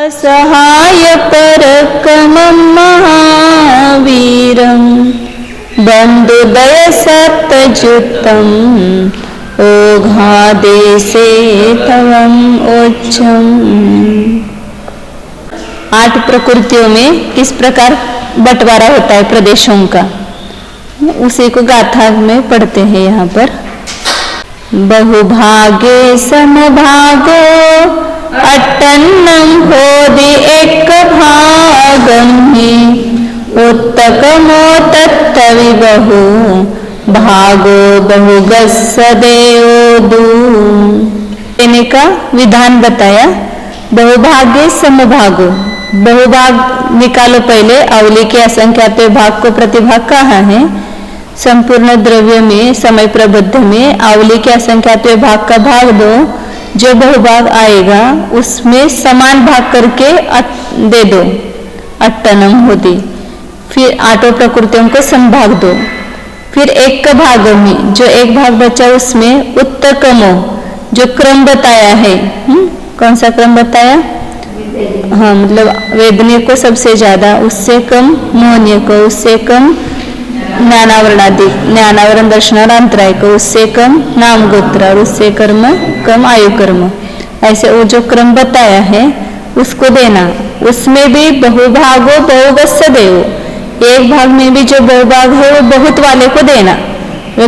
असहाय परकमं महावीरं बन्धुदय सत्तजुतं ओघादेशे तवम् ओच्छम्। 8 प्रकृतियों में किस प्रकार बंटवारा होता है प्रदेशों का, उसी को गाथा में पढ़ते हैं। यहाँ पर बहुभागे समभागो अट्टन्नं होदि एक भागं हि उत्तकमो तत्तविबहु भागो बहुगस्य देवोदू। देने का विधान बताया। बहुभागे समभागो, बहुभाग निकालो पहले, अवली के असंख्यात भाग को प्रतिभाग कहा है। संपूर्ण द्रव्य में समय प्रबद्ध में अवली के असंख्यात भाग का भाग दो, जो बहुभाग आएगा उसमें समान भाग करके दे दो, अट्टनम होती। फिर 8 प्रकृतियों को संभाग दो। फिर एक का भाग में जो एक भाग बचा उसमें उत्तकमो, जो क्रम बताया है, कौन सा क्रम बताया? हाँ, मतलब वेदनीय को सबसे ज्यादा, उससे कम मोहनीय को, उससे कम ज्ञानावरणादि, ज्ञानावरण दर्शन और अंतराय को, उससे कम नाम गोत्र और उससे कर्म कम आयु कर्म। ऐसे वो जो क्रम बताया है उसको देना। उसमें भी बहुभागो बहुगस्य देवो, एक भाग में भी जो बहुभाग है वो बहुत वाले को देना।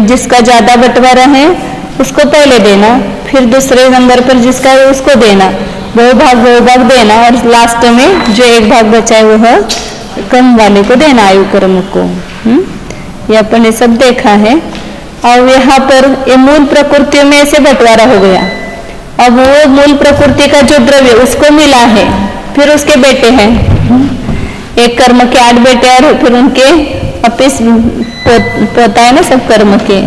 जिसका ज्यादा बंटवारा है उसको पहले देना, फिर दूसरे नंबर पर जिसका है उसको देना, बहुभाग देना, और लास्ट में जो एक भाग बचा है वह कम वाले को देना, आयु कर्म को। ये अपन ने सब देखा है। और यहाँ पर ये मूल प्रकृतियों में ऐसे बंटवारा हो गया। अब वो मूल प्रकृति का जो द्रव्य उसको मिला है, फिर उसके बेटे हैं, एक कर्म के 8 बेटे और फिर उनके अपिस पोता है ना सब कर्म के,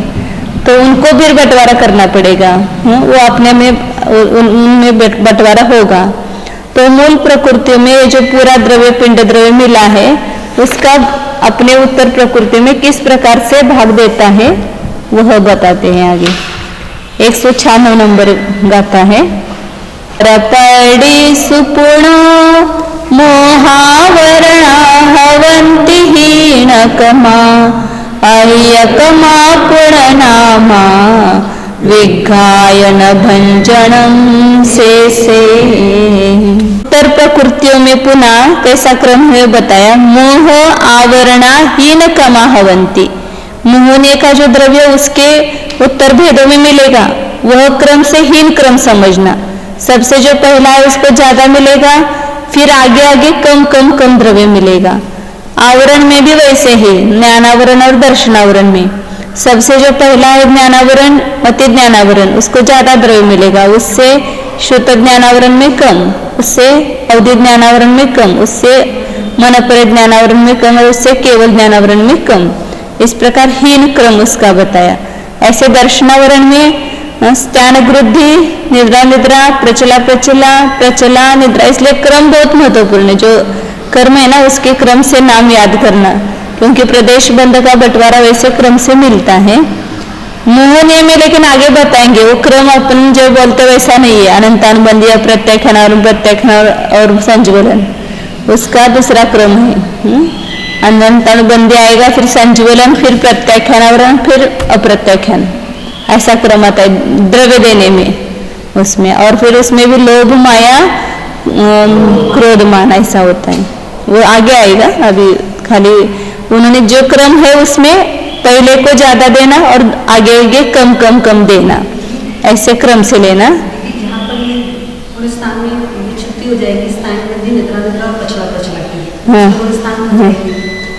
तो उनको भी बंटवारा करना पड़ेगा। वो अपने में उनमें बंटवारा होगा। तो मूल प्रकृति में जो पूरा द्रव्य पिंड द्रव्य मिला है उसका अपने उत्तर प्रकृति में किस प्रकार से भाग देता है वह बताते हैं आगे। 196 नंबर गाता है। रपड़ी सुपुणो मोहावरणा हवन्ति हीनकमा अह्यकमा पुणनामा विघायन भंजनम से। उत्तर प्रकृतियों में पुनः कैसा क्रम है बताया। मोह आवरणा हीन कमा हवंती, मोहने का जो द्रव्य उसके उत्तर भेदों में मिलेगा वह क्रम से हीन क्रम समझना। सबसे जो पहला है उसको ज्यादा मिलेगा, फिर आगे आगे कम कम कम द्रव्य मिलेगा। आवरण में भी वैसे ही, ज्ञानावरण और दर्शनावरण में सबसे जो पहला है ज्ञानावरण अति ज्ञानावरण, उसको ज्यादा द्रव्य मिलेगा, उससे शुद्ध ज्ञानावरण में कम, उससे अवधि ज्ञानावरण में कम, उससे मनपर ज्ञानावरण में कम और उससे केवल ज्ञानावरण में कम। इस प्रकार हीन क्रम उसका बताया। ऐसे दर्शनावरण में स्त्यान वृद्धि, निद्रा निद्रा, प्रचला प्रचला, प्रचला निद्रा, इसलिए क्रम बहुत महत्वपूर्ण है। जो कर्म है ना उसके क्रम से नाम याद करना, क्योंकि प्रदेश बंध का बंटवारा वैसे क्रम से मिलता है। मोहनीय में लेकिन आगे बताएंगे वो क्रम अपन जो बोलते वैसा नहीं है। अनंतानुबंधी, अप्रत्याख्यान और संज्वलन उसका दूसरा क्रम है। अनंतानुबंधी आएगा, फिर संज्वलन, फिर प्रत्याख्यानावरण, फिर अप्रत्याख्यान, ऐसा क्रम आता है द्रव्य देने में उसमें। और फिर उसमें भी लोभ माया क्रोध मान ऐसा होता है, वो आगे आएगा। अभी खाली उन्होंने जो क्रम है उसमें पहले को ज्यादा देना और आगे आगे कम कम कम देना, ऐसे क्रम से लेना।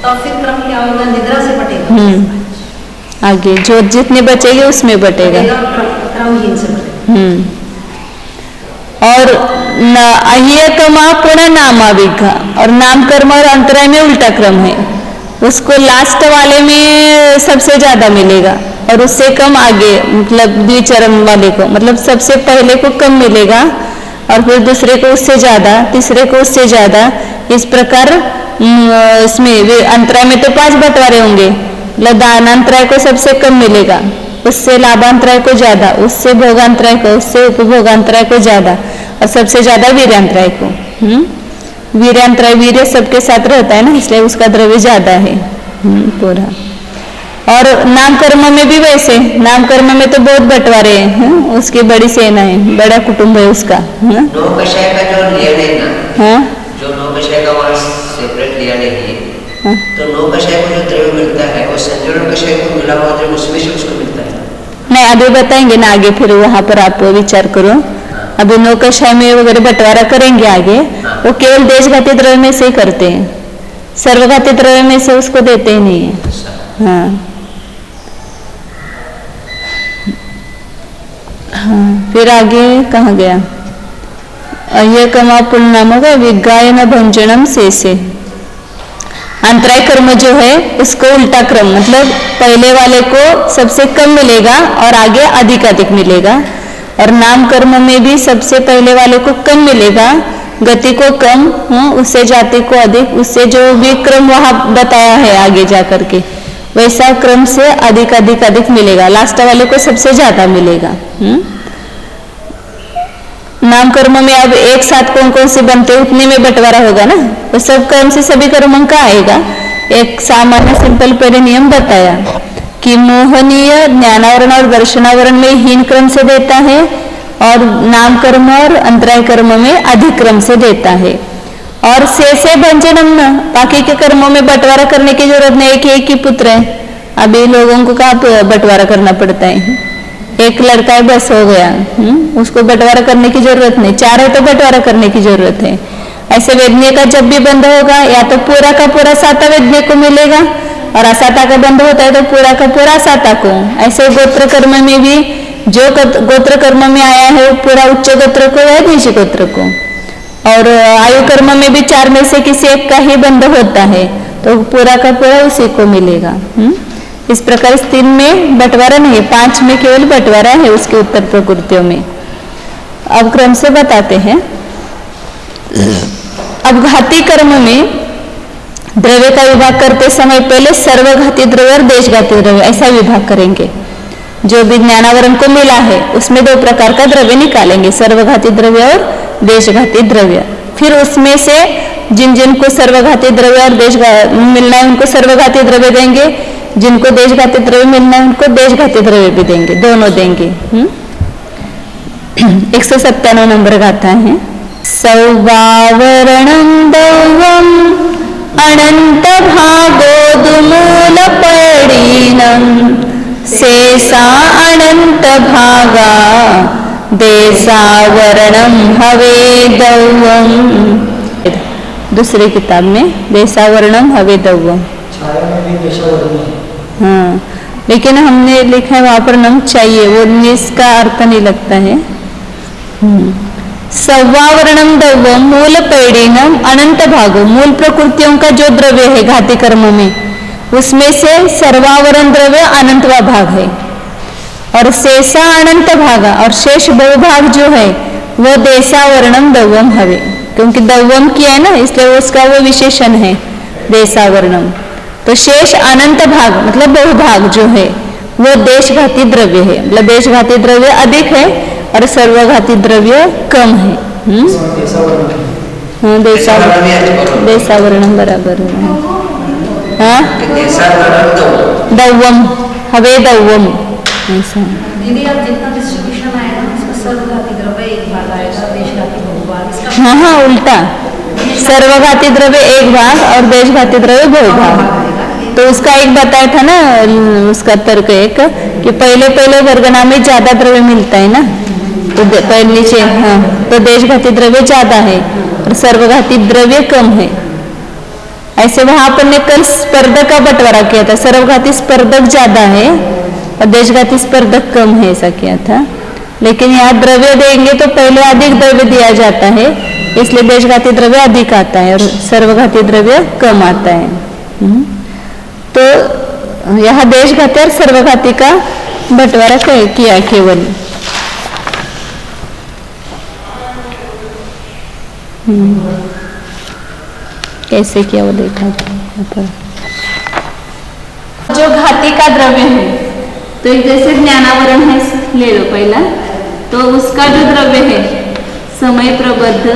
तो फिर क्रम क्या होगा? निद्रा से बटेगा। आगे जो जितने बचेंगे उसमें बटेगा। और अह्यकमा पुनः नामा विघा, और नाम कर्म और अंतराय में उल्टा क्रम है। उसको लास्ट वाले में सबसे ज्यादा मिलेगा और उससे कम आगे, मतलब द्विचरण वाले को, मतलब सबसे पहले को कम मिलेगा और फिर दूसरे को उससे ज्यादा, तीसरे को उससे ज्यादा। इस प्रकार इसमें अंतराय में तो 5 बंटवारे होंगे। दानांतराय को सबसे कम मिलेगा, उससे लाभांतराय को ज्यादा, उससे भोगांतराय को, उससे उपभोगांतराय को ज्यादा और सबसे ज्यादा वीर्यांतराय को। वीर्यांतराय वीर्य सबके साथ रहता है ना, इसलिए उसका द्रव्य ज्यादा है पूरा। और नाम कर्म में भी वैसे, नाम कर्म में तो बहुत बंटवारे हैं, उसकी बड़ी सेना है, बड़ा कुटुंब है उसका। नौ कषाय का जो लिया है ना, हाँ जो नौ कषाय का वहाँ सेपरेट लिया नहीं, तो नौ कषाय को जो द्रव्य मिलता है वो संजोरण कषाय को मिला हुआ द्रव्य उसमें से उसको मिलता है। नहीं, अभी बताएंगे ना आगे, फिर वहां पर आप विचार करो। अभी नौ कषाय में वगैरह बंटवारा करेंगे आगे, वो केवल देशघाती द्रव्य में से ही करते हैं, सर्वघाती द्रव्य में से उसको देते ही नहीं है। हाँ हाँ, फिर आगे कहाँ गया, ये कमा पुण्यनाम होगा विगायन भंजनम से अंतराय कर्म जो है उसको उल्टा क्रम, मतलब पहले वाले को सबसे कम मिलेगा और आगे अधिक अधिक मिलेगा, और नाम कर्म में भी सबसे पहले वाले को कम मिलेगा, गति को कम, उससे जाति को अधिक, उससे जो भी क्रम वहां बताया है आगे जा करके वैसा क्रम से अधिक अधिक अधिक मिलेगा, लास्ट वाले को सबसे ज्यादा मिलेगा। नाम कर्म में अब एक साथ कौन कौन से बनते उतने में बंटवारा होगा ना, तो सब कर्म से सभी कर्मों का आएगा। एक सामान्य सिंपल पहले नियम बताया कि मोहनीय ज्ञानावरण और दर्शनावरण में हीन क्रम से देता है, और नाम कर्म और अंतराय कर्म में अधिक क्रम से देता है। और से भंजनम न, बाकी के कर्मों में बंटवारा करने की जरूरत नहीं, एक ही पुत्र है, अभी लोगों को कहाँ बंटवारा करना पड़ता है, एक लड़का है बस हो गया, उसको बंटवारा करने की जरूरत नहीं, चार है तो बंटवारा करने की जरूरत है। ऐसे वेदनीय का जब भी बंध होगा या तो पूरा का पूरा साता वेदनीय को मिलेगा, और असाता का बंध होता है तो पूरा का पूरा साता को। ऐसे गोत्र कर्म में भी जो गोत्र कर्म में आया है पूरा उच्च गोत्र को या नीच गोत्र को, और आयु कर्म में भी चार में से किसी एक का ही बंध होता है तो पूरा का पूरा उसी को मिलेगा। इस प्रकार इस 3 में बंटवारा नहीं है, 5 में केवल बंटवारा है उसके उत्तर प्रकृतियों में। अब क्रम से बताते हैं। अब घाती कर्म में द्रव्य का विभाग करते समय पहले सर्वघाती द्रव्य और देशघाती द्रव्य ऐसा विभाग करेंगे। जो भी ज्ञानावरण को मिला है उसमें 2 प्रकार का द्रव्य निकालेंगे, सर्वघाती द्रव्य और देशघाती द्रव्य। फिर उसमें से जिन जिन को सर्वघाती द्रव्य और देश मिलना है उनको सर्वघाती द्रव्य देंगे, जिनको देशघाती द्रव्य मिलना है उनको देशघाती द्रव्य भी देंगे, दोनों देंगे। 197 नंबर गाथा है। सौवावरणं दौवम अनंत भागोदमूल पडीनं शेषा अनंत भागा देशावरणं हवेदौवम। दूसरी किताब में देशावरणं हवेदौवम, हाँ, लेकिन हमने लिखा है वहां पर नम चाहिए, वो इसका अर्थ नहीं लगता है। सौवावरणम द्रव्य मूल पैडीनम अनंत भागो, मूल प्रकृतियों का जो द्रव्य है घाती कर्म में उसमें से सर्वावरण द्रव्य अनंतवा भाग है, और शेषा अनंत भागा, और शेष बहुभाग जो है वो देशावरणम दौवम हवे, क्योंकि दौवम किया है ना इसलिए उसका वो विशेषण है देशावरणम। तो शेष अनंत भाग मतलब बहुभाग जो है वो देशघाती द्रव्य है, मतलब देशघाती द्रव्य अधिक है और सर्वघाती द्रव्य कम है। हाँ, देशावरण बराबर है। हाँ, दौवम हवे दौवम ऐसा। दीदी अब जितना डिस्ट्रीब्यूशन आएगा उसमें सर्वघाती द्रव्य एक भाग आएगा, देशघाती बहुभाग। हाँ हाँ, उल्टा, सर्वघाती द्रव्य एक भाग और देशघाती द्रव्य बहुभाग। तो उसका एक बताया था ना, उसका तर्क एक कि पहले वर्गना में ज्यादा द्रव्य मिलता है ना, तो पहले नीचे, हाँ, तो देशघाती द्रव्य ज्यादा है और सर्वघाती द्रव्य कम है। ऐसे वहां अपन ने कल स्पर्धक का बंटवारा किया था, सर्वघाती स्पर्धक ज्यादा है और देशघाती स्पर्धक कम है, ऐसा किया था। लेकिन यहाँ द्रव्य देंगे तो पहले अधिक द्रव्य दिया जाता है, इसलिए देशघाती द्रव्य अधिक आता है और सर्वघाती द्रव्य कम आता है। तो यहाँ देशघाती और सर्वघाती का बंटवारा किया केवल। कैसे किया वो देखा था। जो घाती का द्रव्य है तो एक जैसे ज्ञानावरण है, ले लो पहला, तो उसका जो द्रव्य है समय प्रबद्ध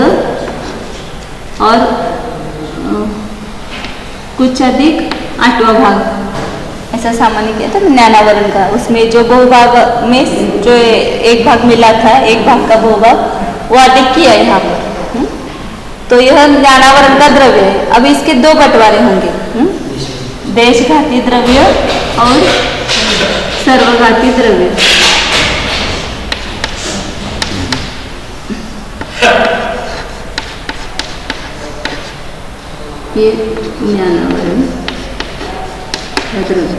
और कुछ अधिक 8वां भाग, ऐसा सामान्य किया था ज्ञानावरण का। उसमें जो बहुभाग में जो एक भाग मिला था, एक भाग का बहुभाग वो अधिक किया है यहाँ पर। तो यह ज्ञानावरण का द्रव्य है। अब इसके दो बंटवारे होंगे, देशघाती द्रव्य और सर्वघाती द्रव्य। ये ज्ञानावरण का द्रव्य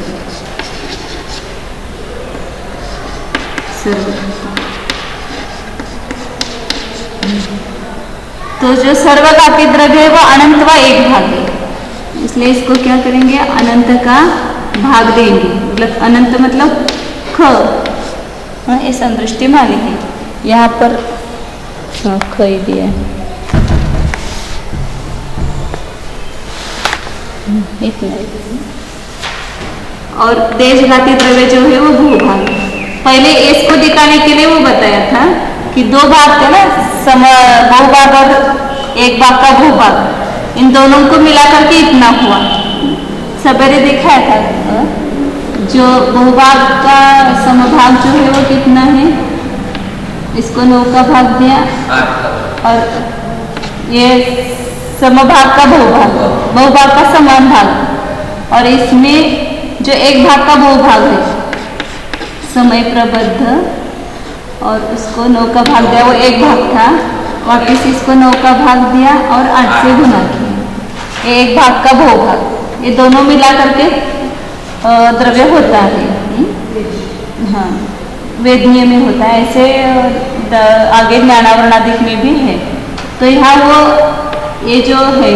तो जो सर्वघाती द्रव्य है वो अनंत व एक भाग है, इसलिए इसको क्या करेंगे, अनंत का भाग देंगे। मतलब अनंत मतलब ख, ये संदृष्टि मानी है यहाँ पर ख ही दिया है, इतना ही। और देशघाती द्रव्य जो है वो भूभाग। पहले इसको दिखाने के लिए वो बताया था कि दो भाग थे ना, बहुभाग और एक भाग का भूभाग, इन दोनों को मिलाकर के इतना हुआ। सवेरे दिखाया था जो बहुभाग का समभाग जो है वो कितना है, इसको 9 का भाग दिया, और ये समभाग का बहुभाग, बहुभाग का समान भाग, और इसमें जो एक भाग का बहुभाग है समय प्रबद्ध, और उसको 9 का भाग दिया, वो एक भाग था, वापिस इसको 9 का भाग दिया और 8 से गुना किया, ये एक भाग का बहुभाग। ये दोनों मिला करके द्रव्य होता है। हाँ, वेदनीय में होता है, ऐसे आगे ज्ञानावरण आदि में भी है। तो यहाँ वो ये जो है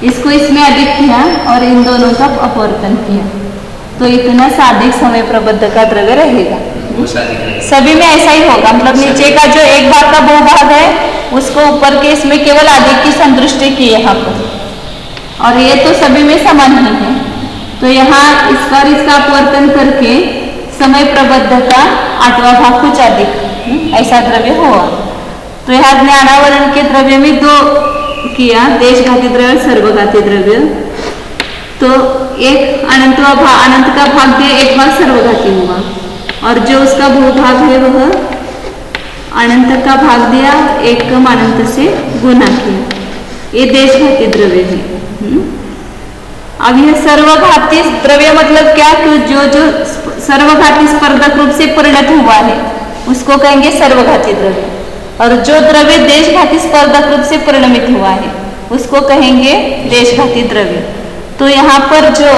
इसको इसमें अधिक किया और इन दोनों का अपवर्तन किया, तो इतना साधिक समय प्रबद्ध का द्रव्य रहेगा। सभी में ऐसा ही होगा, मतलब नीचे का जो एक भाग का बहुभाग है उसको ऊपर के इसमें केवल अधिक की संतुष्टि की यहाँ पर, और ये तो सभी में समान ही है। तो यहाँ इस पर इसका अपवर्तन करके समय प्रबद्ध का 8वां भाग कुछ अधिक ऐसा द्रव्य हुआ। तो यहाँ ज्ञानावरण के द्रव्य में दो किया, देशघाती द्रव्य, सर्वघाती द्रव्य। तो एक अनंत का भाग दिया, एक भाग सर्वघाती हुआ, और जो उसका भूभाग है वह अनंत का भाग दिया, एक कम अनंत से गुना किया। ये देशघाती द्रव्य है। अब यह सर्वघाती द्रव्य मतलब क्या, कि जो जो सर्वघाती स्पर्धक रूप से परिणत हुआ है उसको कहेंगे सर्वघाती द्रव्य, और जो द्रव्य देशघाती स्पर्धक रूप से परिणमित हुआ है उसको कहेंगे देशघाती द्रव्य। तो यहाँ पर जो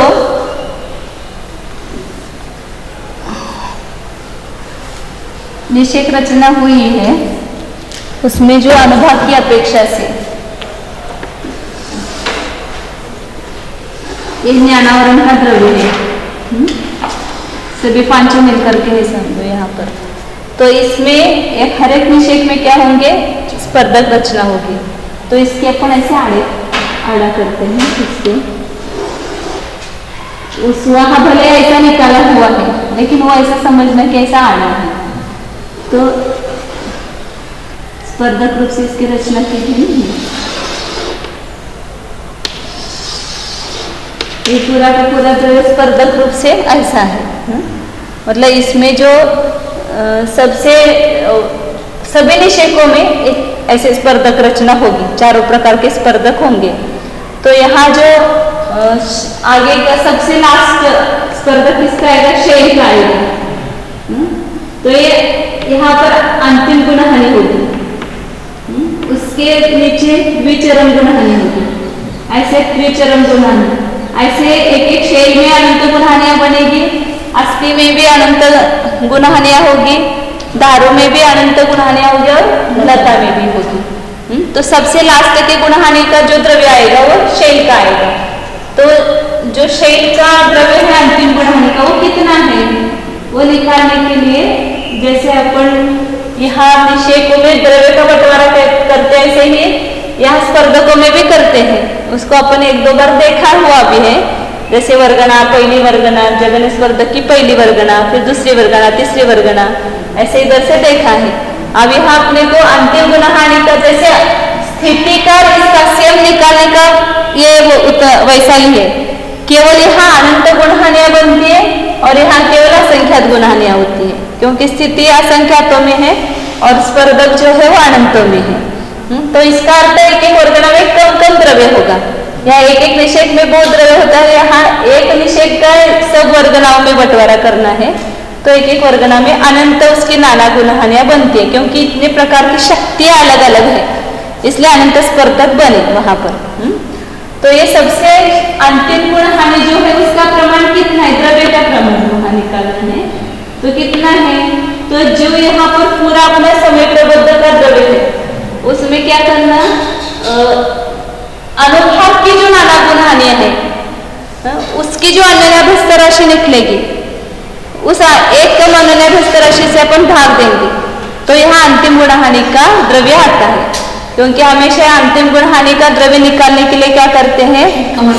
निषेक रचना हुई है उसमें जो अनुभाग की अपेक्षा से ये ज्ञानावरण का द्रव्य है, सभी पांचों मिलकर के है समझो यहाँ पर। तो इसमें एक हर एक निषेक में क्या होंगे, स्पर्धक रचना होगी। तो इसके अपन ऐसे आड़ा करते हैं, इसके उस वहां भले ऐसा निकाला हुआ है लेकिन वो ऐसा समझना कि ऐसा आड़ा है, तो स्पर्धक रूप से इसकी रचना की गई है। ये पूरा का पूरा द्रव्य स्पर्धक रूप से ऐसा है। मतलब इसमें जो सबसे सभी निषेकों में एक ऐसे स्पर्धक रचना होगी, चारों प्रकार के स्पर्धक होंगे। तो यहाँ जो आगे का सबसे लास्ट स्पर्धक किसका आएगा, शैल का आएगा। तो ये यहाँ पर अंतिम गुणहानि होगी, उसके नीचे द्विचरम गुणहानि होगी, ऐसे त्रिचरम गुणहानि, ऐसे एक एक शैल में अनंत गुणहानियां बनेगी, अस्थि में भी अनंत गुणहानियां होगी, दारू में भी अनंत गुणहानियां होगी, और लता में भी होगी। तो सबसे लास्ट के गुणहानि का जो द्रव्य आएगा वो शैल का आएगा। तो जो शैल का द्रव्य है अंतिम गुणहानि का वो कितना है, वो निकालने के लिए जैसे अपन यहाँ निषेकों में द्रव्य का बंटवारा करते हैं, ऐसे ही यहाँ स्पर्धकों में भी करते हैं। उसको अपन एक दो बार देखा हुआ भी है, जैसे वर्गना, पहली वर्गना, जगन स्पर्धक की पहली वर्गना, फिर दूसरी वर्गना, तीसरी वर्गना, ऐसे इधर से देखा है। अब यहाँ अपने को अंतिम गुणहानि का जैसे स्थिति का और इसका सेम निकालने का ये वो वैसा ही है, केवल यहाँ अनंत गुण हानियां बनती है और यहाँ केवल असंख्यात गुण हानियां होती है, क्योंकि स्थिति असंख्यातों में है और स्पर्धक जो है वो अनंतों में है। तो इसका अर्थ है कि वर्गना में कम कम द्रव्य होगा। यहाँ एक एक निषेक में बहुत द्रव्य होता है, यहाँ एक निषेक का सब वर्गनाओं में बंटवारा करना है, तो एक एक वर्गना में अनंत उसकी नाना गुण हानियां बनती है, क्योंकि इतने प्रकार की शक्तियां अलग अलग है, इसलिए अनंत स्पर्धक बने वहां पर। तो ये सबसे अंतिम गुण हानि जो है उसका प्रमाण कितना है, द्रव्य का प्रमाण वहां निकालना है। तो कितना है, तो जो यहाँ पर पूरा अपना समय प्रबद्ध का द्रव्य है उसमें क्या करना, अनुभाग की जो नाना गुण हानियां है उसकी जो अनन्याभ्यस्त राशि निकलेगी उस एक कम अनन्याभ्यस्त राशि से अपन भाग देंगे, तो यहाँ अंतिम गुण हानि का द्रव्य आता है। क्योंकि हमेशा अंतिम गुण हानि का द्रव्य निकालने के लिए क्या करते हैं,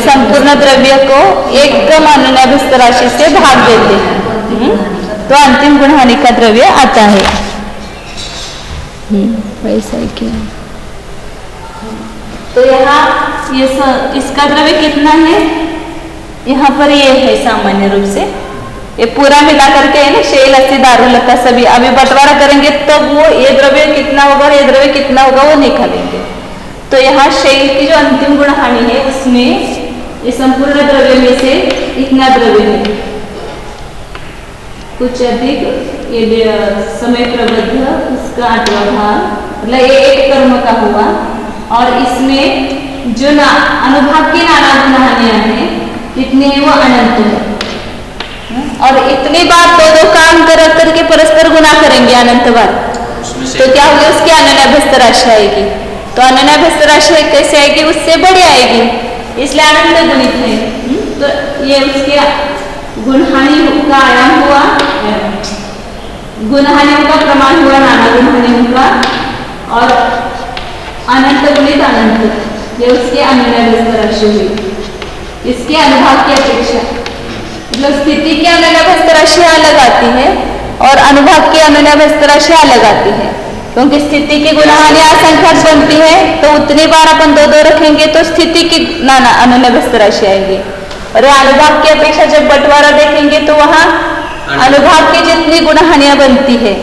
संपूर्ण द्रव्य को एक कम अनन्याभ्यस्त राशि से भाग देते हैं, तो अंतिम गुण हानि का द्रव्य आता है। वैसा ही क्या, तो यहाँ ये इसका द्रव्य कितना है, यहाँ पर ये है सामान्य रूप से, ये पूरा मिला करके है ना, शैल अस्थि दारू लता सभी, अभी बंटवारा करेंगे तब वो ये द्रव्य कितना होगा और ये द्रव्य कितना होगा वो निकालेंगे। तो यहाँ शैल की जो अंतिम गुण हानि है उसमें ये संपूर्ण द्रव्य में से इतना द्रव्य है, कुछ अधिक ये समय प्रबद्ध उसका 8वां भाग, मतलब ये एक कर्म का हुआ, और इसमें जो अनुभाग की नाना गुण हानियां हैं कितनी है वो अनंत है, और इतनी बार दो काम करके परस्पर गुना करेंगे अनंत बार, तो क्या होगी, उसकी अनन्याभ्यस्त राशि आएगी। तो अनन्याभ्यस्त राशि कैसे आएगी, उससे बड़ी आएगी, इसलिए अनंत गुणित है। तो ये उसके गुण हानि का आयाम हुआ, गुण हानियों का प्रमाण हुआ नाना गुण हानियों का, और अनंत गुणित अनंत, ये उसकी अनन्याभ्यस्त राशि हुई। इसके अनुभाग की अपेक्षा मतलब स्थिति की अनन्याभ्यस्त राशि अलग आती है और अनुभाग की अनन्याभ्यस्त राशि अलग आती है, क्योंकि स्थिति की गुण हानियां असंख्यात बनती है, तो उतनी बार अपन दो रखेंगे तो स्थिति की नाना अनन्याभ्यस्त राशि आएगी, और अनुभाग की अपेक्षा जब बंटवारा देखेंगे तो वहां अनुभाग की जितनी गुण हानियां बनती है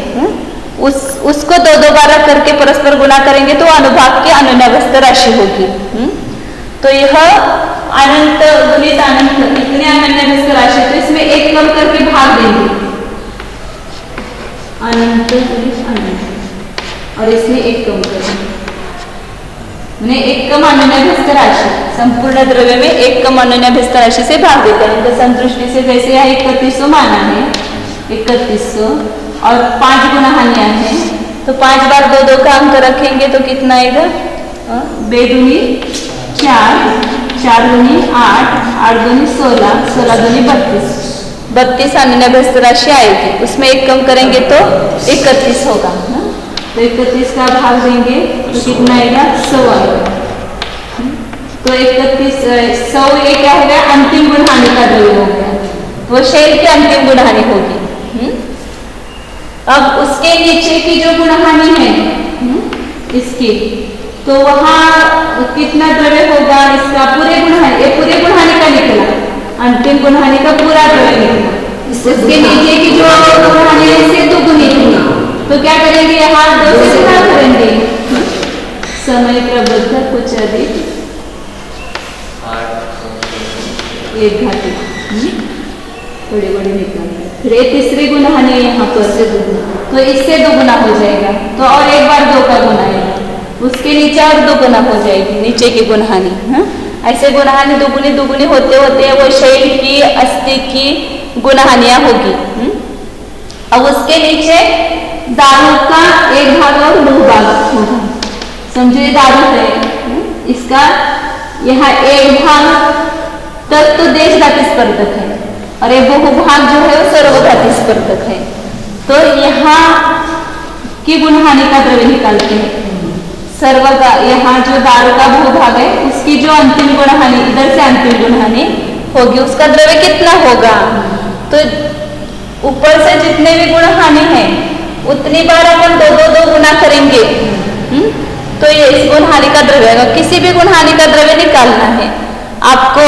उसको दो बार करके परस्पर गुणा करेंगे तो अनुभाग की अनन्याभ्यस्त राशि होगी। तो यह अनंत गुणित अनंत इतने अनन्याभ्यस्त राशि, तो इसमें एक कम करके भाग देंगे, अनंत गुणित अनंत, और इसमें एक कम करेंगे, मैंने एक कम अनन्याभ्यस्त राशि, संपूर्ण द्रव्य में एक कम अनन्याभ्यस्त राशि से भाग देते हैं। उनका संतुष्टि से जैसे यहाँ 3100 माना है, 3100 और 5 गुण हानियां हैं, तो 5 बार दो काम कर रखेंगे तो कितना आएगा, 2 दूनी 4, 4 दूनी 8, 8 दूनी 16, 16 दूनी 32, 32 अनन्याभ्यस्त राशि आएगी। उसमें एक कम करेंगे तो 31 होगा, तो 31 का भाग देंगे तो कितना आएगा, 100 आएगा। तो 31 100 ये क्या हो गया, अंतिम गुण हानि का द्रव्य हो गया, वो शैल की अंतिम गुण हानि होगी। अब उसके नीचे की जो गुण हानि है इसकी, तो वहां कितना द्रव्य होगा, इसका पूरे गुण हानि, ये पूरे गुण हानि का निकला, अंतिम गुण हानि का पूरा द्रव्य निकला। उसके नीचे की जो गुण हानि है इससे दुगुनी होगी, तो क्या करेंगे, यहाँ 2 से गुणा करेंगे, समय प्रबद्ध कुछ अधिक 1 घाती, बड़े बड़े निकल, फिर ये तीसरी गुण हानि है यहाँ पर से दुगुना, तो इससे दुगुना हो जाएगा, तो और एक बार 2 का गुना आएगा, उसके नीचे और 2 गुना हो जाएगी नीचे की गुण हानि। ऐसे गुण हानि दुगुनी होते होते वो शैल की अस्थि की गुण हानियां होगी। अब उसके नीचे दारू का 1 भाग और 2 भाग होगा, समझो ये दारू है, इसका यहाँ 1 भाग तक तो देशघाती स्पर्धक है और ये बहुभाग जो है वो सर्वघाती स्पर्धक है। तो यहाँ की गुण हानि का द्रव्य निकालते हैं, यहाँ जो दारू का भूभाग है उसकी जो अंतिम गुण हानि, इधर से अंतिम गुण हानि होगी, उसका द्रव्य कितना होगा, तो ऊपर से जितने भी गुण हानि है उतनी बार अपन 2 गुना करेंगे, तो ये इस गुण हानि का द्रव्य है। किसी भी गुण हानि का द्रव्य निकालना है आपको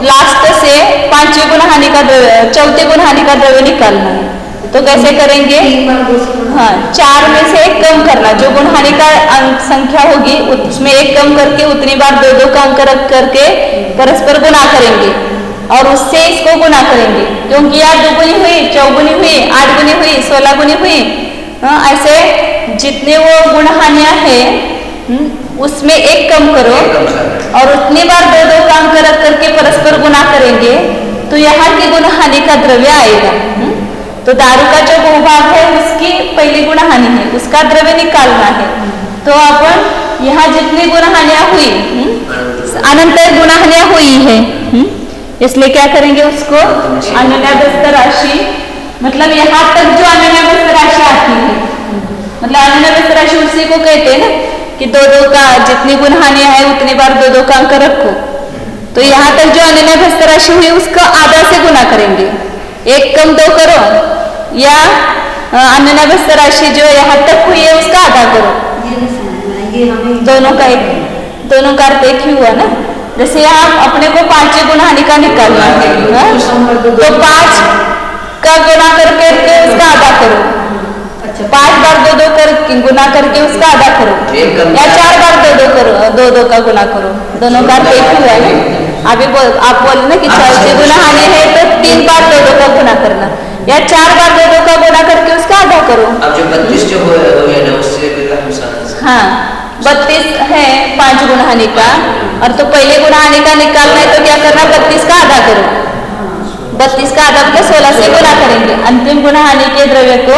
लास्ट से पांचवें गुण हानि का द्रव्य, चौथे गुण हानि का द्रव्य निकालना है। तो कैसे करेंगे? 3 बार 2 से गुणा। हाँ, 4 में से 1 कम करना, जो गुण हानि का अंक संख्या होगी उसमें 1 कम करके उतनी बार 2 का अंक रख करके परस्पर गुणा करेंगे और उससे इसको गुणा करेंगे, क्योंकि यार 2 गुनी हुई, 4 गुनी हुई, 8 गुनी हुई, 16 गुनी हुई। ऐसे जितने वो गुण हानियां हैं उसमें 1 कम करो और उतनी बार 2 का अंक रख करके परस्पर गुणा करेंगे तो यहाँ की गुण हानि का द्रव्य आएगा। तो दारू का जो भूभाग है उसकी पहली गुण हानि है, उसका द्रव्य निकालना है। तो अपन यहाँ जितनी गुण हानियां हुई, अनंतर गुण हानियां हुई है, इसलिए क्या करेंगे उसको अनन्याभ्यस्त राशि, मतलब यहाँ तक जो अनन्याभ्यस्त राशि आती है, मतलब अनन्याभ्यस्त राशि उसी को कहते हैं ना कि 2 का जितनी गुण हानियां है उतनी बार 2 का अंक रखो। तो यहाँ तक जो अनन्याभ्यस्त राशि हुई उसका आधा से गुणा करेंगे, 1 कम 2 करो, या अनन्याभ्यस्त राशि जो यहाँ तक हुई है उसका आधा करो। ये हमें दोनों का अर्थ एक ही हुआ ना। जैसे यहाँ अपने को 5 गुण हानि का निकालना है, तो 5 का गुणा करके उसका आधा करो। अच्छा, 5 बार 2 कर गुना करके उसका आधा करो, या 4 बार 2 करो, 2 का गुना करो। दोनों का अर्थ एक हुआ है ना। अभी आप बोले ना कि 6 गुना हानि है तो 3 बार 2 का गुना करना, या 4 बार 2 का गुना करके उसका आधा करो। अब जो 32 जो हो गया ना उससे हाँ, 32 है 5 गुण हानि का, और तो पहले गुण हानि का निकालना है तो क्या करना, 32 का आधा करो। 32 का आधा मतलब 16 से गुणा करेंगे, अंतिम गुण हानि के द्रव्य को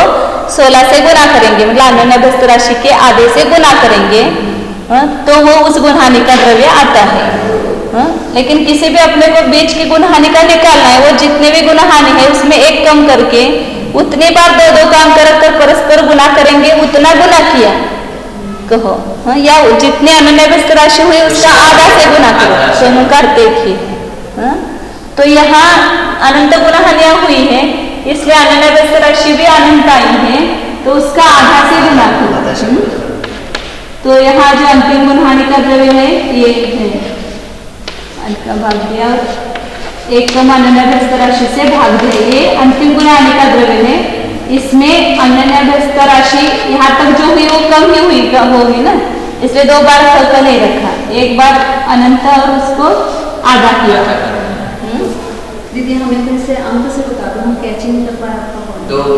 16 से गुणा करेंगे, मतलब अनन्याभ्यस्त राशि के आधे से गुणा करेंगे, तो वो उस गुण हानि का द्रव्य आता है। लेकिन किसी भी अपने को बीच की गुण हानि का निकालना है, वो जितने भी गुण हानि है उसमें 1 कम करके उतनी बार 2 का अंक रखकर परस्पर गुणा करेंगे, उतना गुणा किया कहो, या जितने अनन्याभ्यस्त राशि हुई उसका आधा से गुणा करो, दोनों का अर्थ एक ही है। तो यहाँ अनंत गुण हानियां हुई है, इसलिए अनन्याभ्यस्त राशि भी अनंत आई है, तो उसका आधा से गुणा करो। तो यहाँ जो अंतिम गुण हानि का द्रव्य है ये है, का भाग दिया, 1 कम अनन्याभ्यस्त राशि से भाग दिया, ये अंतिम गुण हानि का द्रव्य है। इसमें अनन्याभ्यस्त राशि यहाँ तक जो हुई वो कम ही हुई होगी ना, इसलिए 2 बार सर्कल नहीं रखा, 1 बार अनंत और उसको आधा किया। दीदी हमें तो इसे अंक से बता दो, हम कैच नहीं कर पाए आपका।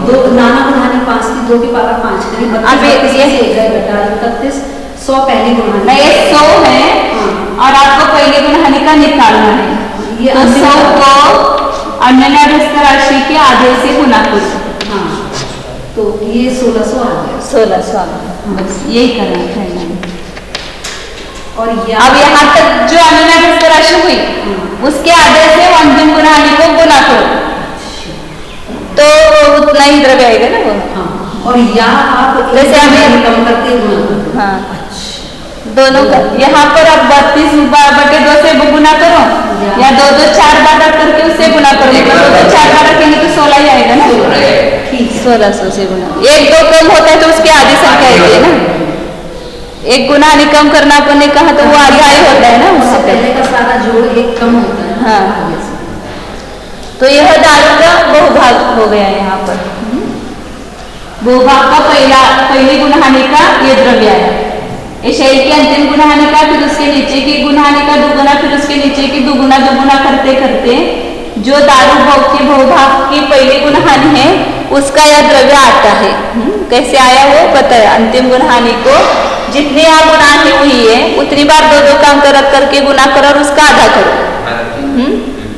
2 नाना गुण हानि 5 की 2 की पावर 5 करें, 32 100 पहली गुण हानि, ये 100 है और आपको पहले गुण हानि का निकालना है। ये तो 100 को अनन्याभ्यस्त राशि के आधे से गुणा करो। हाँ, तो ये 1600 आ गया, 1600 बस यही करना है। और अब यहाँ तक जो अनन्याभ्यस्त राशि हुई उसके आधे से अंतिम गुण हानि को गुणा करो, तो उतना ही द्रव्य आएगा ना वो। हाँ, और यहाँ आप जैसे हमें कम करके गुणा करो। हाँ, दोनों का यहाँ पर अब 32/2 से गुना करो, या 2 4 बार रख करके उससे गुना करो, 2 4 बार रखेंगे तो 16 ही आएगा ना। ठीक, 1600 से गुना, 1 2 कम होता है तो उसकी आधी संख्या आएगी ना। 1 गुना हानि कम करना अपन ने कहा तो वो आधा ही होता है ना, उससे पहले का सारा जोड़ 1 कम होता है। हाँ, तो यह दारू का बहुभाग हो गया यहाँ पर। बहुभाग का पहली गुण हानि का ये द्रव्य आया, ये शरीर की अंतिम गुण हानि का, फिर उसके नीचे की गुण हानि का 2 गुना, फिर उसके नीचे की 2 गुना करते करते जो दारू के बहुभाग की पहली गुण हानि है उसका यह द्रव्य आता है। कैसे आया वो पता है, अंतिम गुण हानि को जितनी यहाँ गुण हानि हुई है उतनी बार 2 का अंक रख करके गुना करो और उसका आधा करो,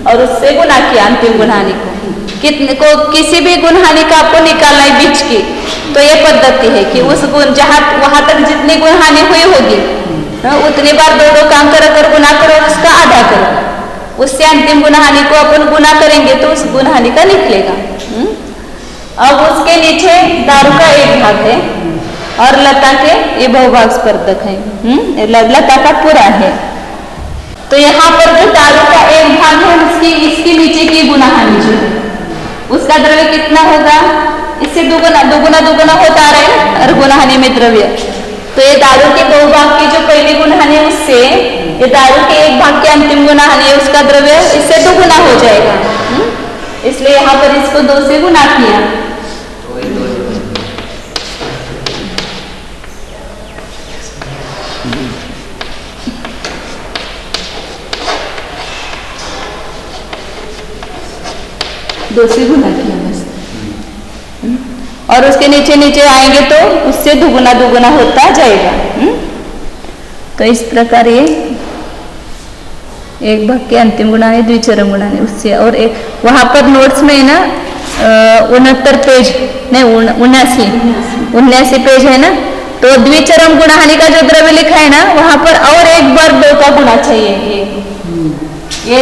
और उससे गुना किया अंतिम गुण हानि को। कितने को किसी भी गुण हानि का आपको निकालना है बीच की, तो ये पद्धति है कि उस गुण जहाँ वहां तक जितनी गुण हानि हुई होगी उतनी बार 2 का अंक रखकर गुना करो और उसका आधा करो, उससे अंतिम गुण हानि को अपन गुना करेंगे तो उस गुण हानि का निकलेगा। अब उसके नीचे दारू का एक भाग है और लता के ये बहुभाग स्पर्धक है, लता का पूरा है। तो यहाँ पर जो दारू का एक भाग है इसके नीचे की गुण हानि जो है उसका द्रव्य कितना होगा, इससे 2 गुना होता आ रहा है और गुण हानि में द्रव्य। तो ये दारू के बहुभाग की जो पहली गुण हानि उससे ये दारू के एक भाग के अंतिम गुना हानि है, उसका द्रव्य इससे 2 गुना हो जाएगा। इसलिए यहाँ पर इसको 2 से गुना किया। तो वही 2 2 से गुना किया बस। और उसके नीचे नीचे आएंगे तो उससे दुगुना दुगुना होता जाएगा। तो इस प्रकार ये एक भाग के अंतिम गुणा है, द्विचरम गुणा है उससे। और एक वहां पर नोट्स में ना 69 पेज नहीं 79 पेज है ना, तो द्विचरम गुणहानि का जो द्रव्य लिखा है ना वहां पर और एक बार 2 का गुना चाहिए। ये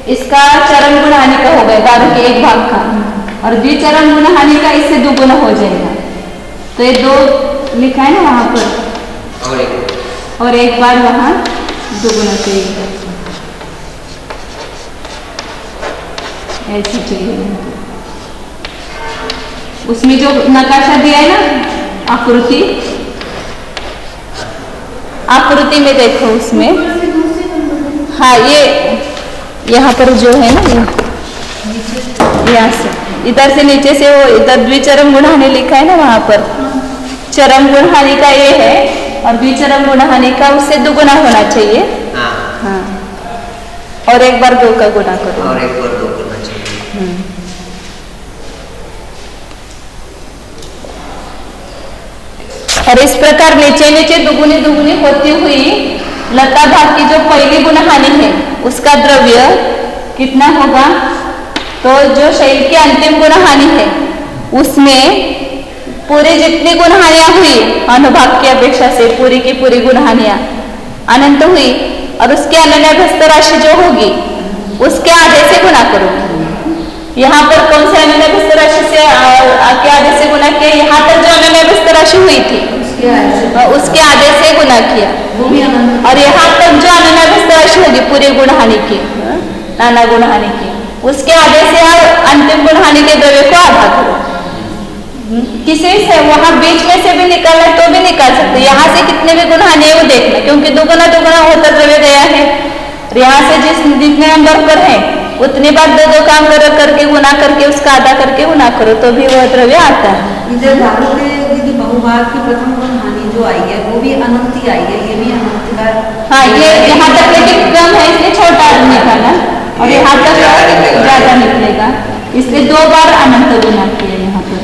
इसका चरम गुणहानि का हो गया दारू के एक भाग का, और द्विचरम गुणहानि का इससे 2 गुना हो जाएगा। तो ये 2 लिखा है ना वहां पर, और एक बार वहां 2 गुना चाहिए, ऐसे चाहिए। उसमें जो नकाशा दिया है ना आकृति में देखो उसमें, हाँ ये यहाँ पर जो है ना यहाँ से इधर से नीचे से वो इधर द्विचरम गुणहानि लिखा है ना वहां पर, चरम गुणहानि का ये है और द्विचरम गुणहानि का उससे 2 गुना होना चाहिए। हाँ और एक बार 2 का गुना करो, और एक बार 2 करना चाहिए। और इस प्रकार नीचे नीचे दुगुनी दुगुनी होती हुई लता भाग की जो पहली गुणहानि है उसका द्रव्य कितना होगा, तो जो शैल की अंतिम गुणहानि है उसमें पूरी जितनी गुणहानियां हुई अनुभाग की अपेक्षा से पूरी की पूरी गुणहानियां अनंत हुई, और उसके अनन्यभ्यस्त राशि जो होगी उसके आधे से गुना करो। यहाँ पर कौन से अनन्यभ्यस्त राशि से के आधे से गुना किया, यहाँ पर जो अनन्यभ्यस्त राशि हुई थी उसके आधे से गुना किया, और यहाँ तक जो अनन्यभ्यस्त राशि होगी पूरी गुणहानि की नाना गुणहानि की उसके आधे से अंतिम गुणहानि के द्रव्य को आधा करो। किसी से वहां बीच में से भी निकालना तो भी निकाल सकते, यहाँ से कितने भी गुणहानि है वो देखना, क्योंकि दुगुना दुगुना होता द्रव्य गया है। यहाँ से जितने नंबर पर है उतनी बार 2 काम करके गुना करके उसका आधा करके गुना करो तो भी वह द्रव्य आता है। इधर दारू के बहुभाग की प्रथम गुणहानि जो आई है वो भी अनंत ही आई है, ये भी अनंत का। हाँ ये यहाँ तक लेकिन कम है इसलिए छोटा निकाला, और यहाँ तक ज्यादा निकलेगा इसलिए 2 बार अनंत गुना किया यहाँ पर।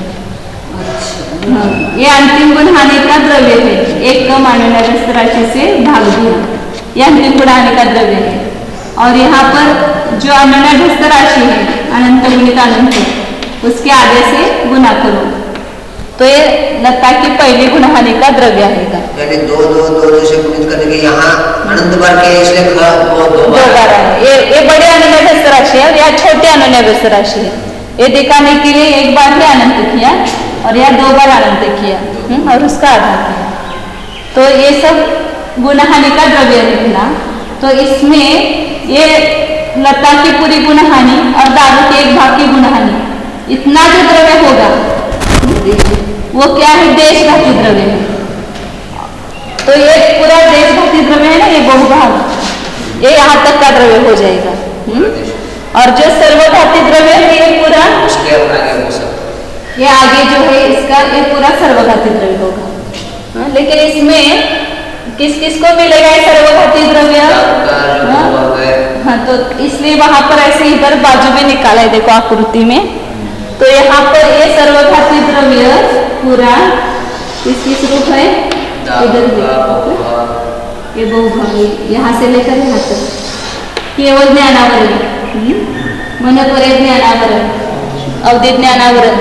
ये अंतिम गुणहानि का द्रव्य है, एक कम अनन्यभ्यस्त राशि से भाग दिया, यह अंतिम गुणहानि का द्रव्य है। और यहाँ पर जो अनन्यभ्यस्त राशि है अनंत गुणित अनंत उसके आधे से गुना करो तो ये लता की पहली गुणहानि का द्रव्य आएगा। यानी 2 से गुणित करने के यहाँ अनंत बार के इसलिए 2 बार है। ये बड़े अनन्यभ्यस्त राशि है और यह छोटे अनन्यभ्यस्त राशि है। ये दिखाने के लिए एक बार ही अनंत किया और यह 2 बार अनंत किया और उसका आधा किया। तो ये सब गुणहानि का द्रव्य निकला। तो इसमें ये लता की पूरी गुणहानि और दारू के एक भाग की गुणहानि इतना जो द्रव्य होगा वो क्या है, देशघाती द्रव्य है। तो ये पूरा देशघाती द्रव्य है ना, ये बहुभाग ये यहाँ तक का द्रव्य हो जाएगा। और जो सर्वघाती द्रव्य है ये पूरा ये आगे जो है इसका ये पूरा सर्वघाती द्रव्य होगा। लेकिन इसमें किस किस को मिलेगा ये सर्वघाती द्रव्य? हाँ, तो इसलिए वहां पर ऐसे इधर बाजू में निकाला है, देखो आकृति में। तो यहाँ पर ये सर्वघाती द्रव्य पूरा किस रूप है, इधर ये बहुभागी यहाँ से लेकर यहाँ तक केवल ज्ञानावरण, मनोपरे ज्ञानावरण, अवधि ज्ञानावरण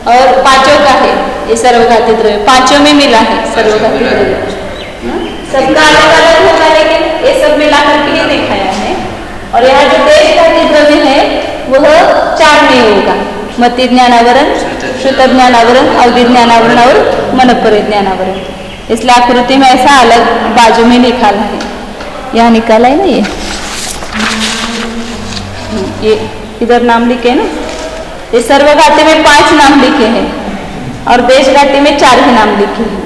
और 5 का है ये सर्वघाती द्रव्य, 5 में मिला है सर्वघाती द्रव्य। सबका अलग अलग होगा लेकिन ये सब मिला करके ही दिखाया है। और यहाँ जो देशघाती द्रव्य है वह 4 में होगा, मति ज्ञानावरण, श्रुत ज्ञानावरण, अवधि ज्ञानावरण और मनोपरे ज्ञानावरण। इसलिए आकृति में ऐसा अलग बाजू में निकाला है, यहाँ निकाला है ना ये इधर नाम लिखे है ना। ये सर्वघाती में 5 नाम लिखे हैं और देशघाती में 4 ही नाम लिखे हैं।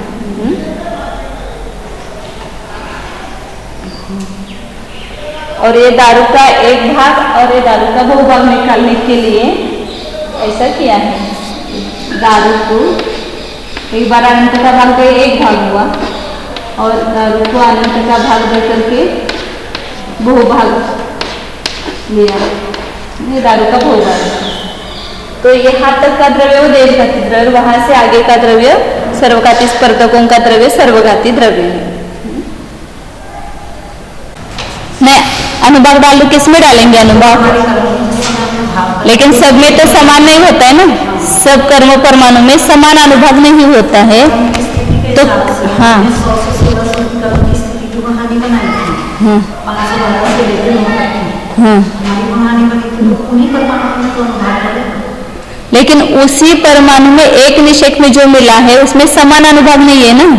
और ये दारू का एक भाग और ये दारू का बहुभाग निकालने के लिए ऐसा किया है। दारू को एक बार अनंत का भाग दे एक भाग हुआ और दारू को अनंत का भाग दे करके बहुभाग लिया, ये दारू का बहुभाग। तो यहाँ तक का द्रव्य वो देशघाती द्रव्य, वहां से आगे का द्रव्य सर्वघाती स्पर्धकों का द्रव्य सर्वघाती द्रव्य है। मैं अनुभाग डालू, किसमें डालेंगे अनुभाग? लेकिन सब में तो समान नहीं होता है ना, सब कर्म परमाणु में समान अनुभाग नहीं होता है। तो हाँ लेकिन उसी परमाणु में एक निषेक में जो मिला है उसमें समान अनुभाग नहीं है ना,